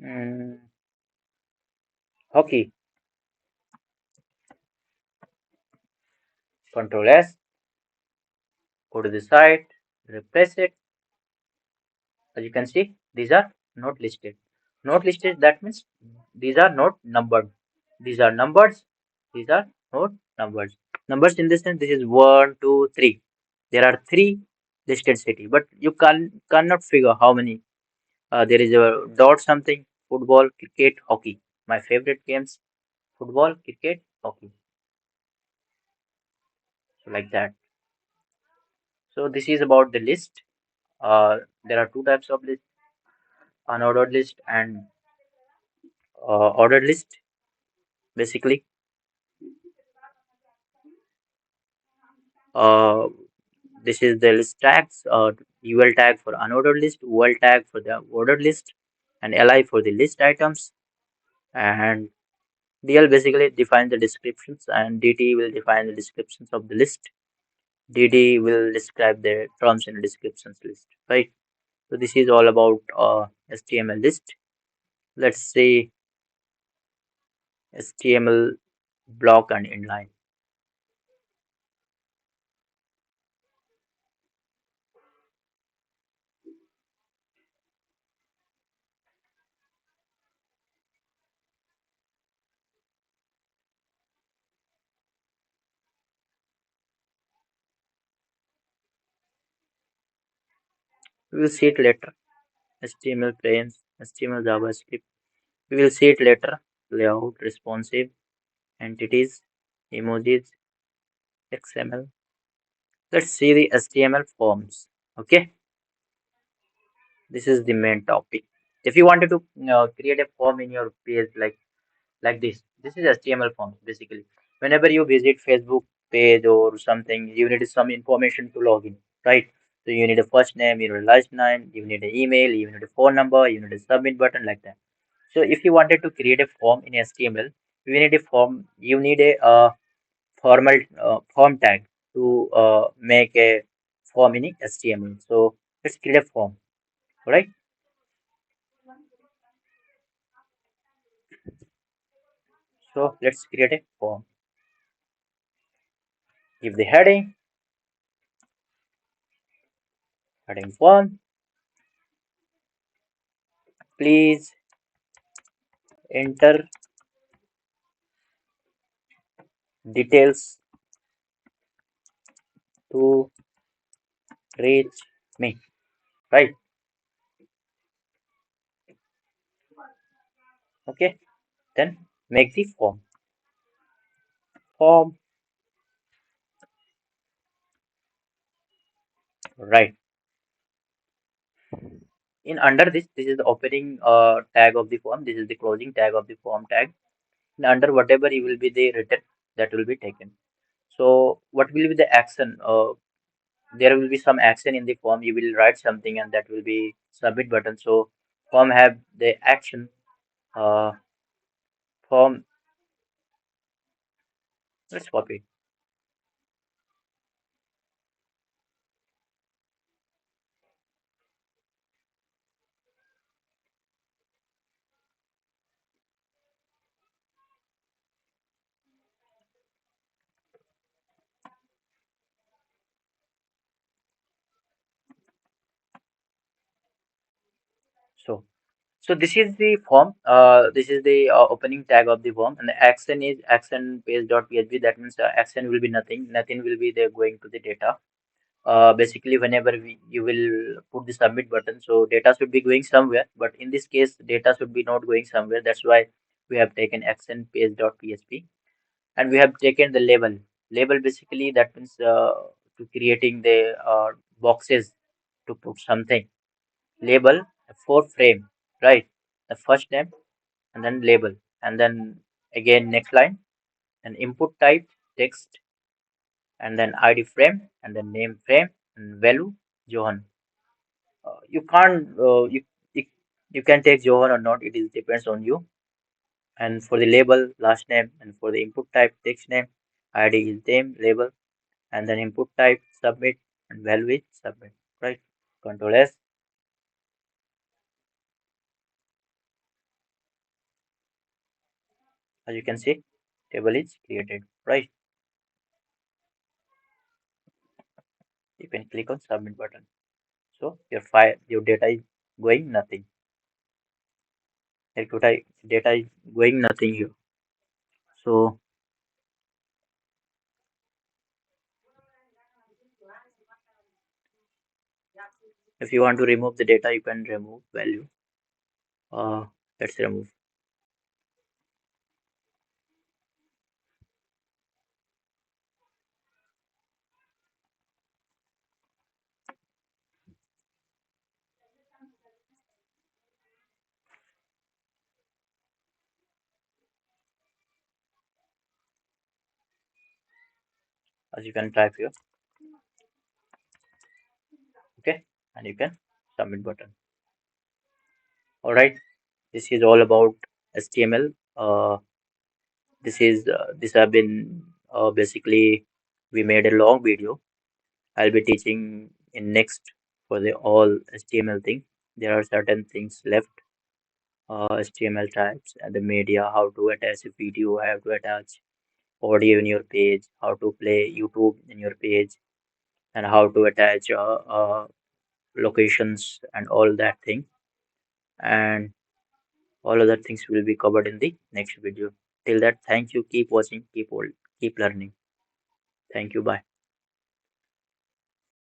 Mm, Hockey. Control S. Go to the site. Replace it. As you can see, these are not listed. Not listed, that means these are not numbered. These are numbers. These are not numbers. Numbers in this sense, this is one, two, three. There are three listed city, but you cannot figure how many. There is a dot something, football, cricket, hockey. My favorite games, football, cricket, hockey. So like that. So this is about the list. There are two types of list: unordered list and ordered list. Basically, uh, this is the list tags. UL tag for unordered list, OL tag for the ordered list, and LI for the list items. And DL basically defines the descriptions, and DT will define the descriptions of the list. DD will describe the terms and descriptions list. Right. So this is all about HTML list. Let's say HTML block and inline. We will see it later. HTML frames, HTML JavaScript. We will see it later. Layout, responsive, entities, emojis, XML. Let's see the HTML forms. Okay, this is the main topic. If you wanted to create a form in your page like this is HTML forms basically. Whenever you visit Facebook page or something, you need some information to log in, right? So you need a first name, you need a last name, you need an email, you need a phone number, you need a submit button like that. So if you wanted to create a form in HTML, we need a form. You need a formal form tag to make a form in HTML. So let's create a form. All right. So let's create a form. Give the heading one. Please enter details to reach me. Right. Okay. Then make the form. Form. Right. In under this is the opening tag of the form. This is the closing tag of the form tag. And under whatever it will be the written, that will be taken. So what will be the action? There will be some action in the form. You will write something and that will be submit button. So form have the action. Uh, form. Let's copy. So so this is the form. This is the opening tag of the form, and the action is action page.php. That means action will be nothing. Nothing will be there going to the data. Basically, whenever you will put the submit button, so data should be going somewhere. But in this case, data should be not going somewhere. That's why we have taken action page.php, and we have taken the label. Label basically that means to creating the boxes to put something. Label for frame, right? The first name and then label, and then again next line, and input type text, and then ID frame, and then name frame, and value Johan. You can't you you can take Johan or not. It is depends on you. And for the label, last name, and for the input type, text name, ID is name, label, and then input type, submit, and value is submit. Right? Control S. As you can see, table is created. Right? You can click on submit button. So your file, your data is going nothing. Your data is going nothing here. So if you want to remove the data, you can remove value. Uh, let's remove. As you can type here. Okay, and you can submit button. All right, this is all about HTML. This have been basically we made a long video. I'll be teaching in next for the all HTML thing. There are certain things left. HTML types and the media, how to attach a video, how to attach audio in your page, how to play YouTube in your page, and how to attach locations and all that thing. And all other things will be covered in the next video. Till that, thank you. Keep watching. Keep learning. Thank you. Bye.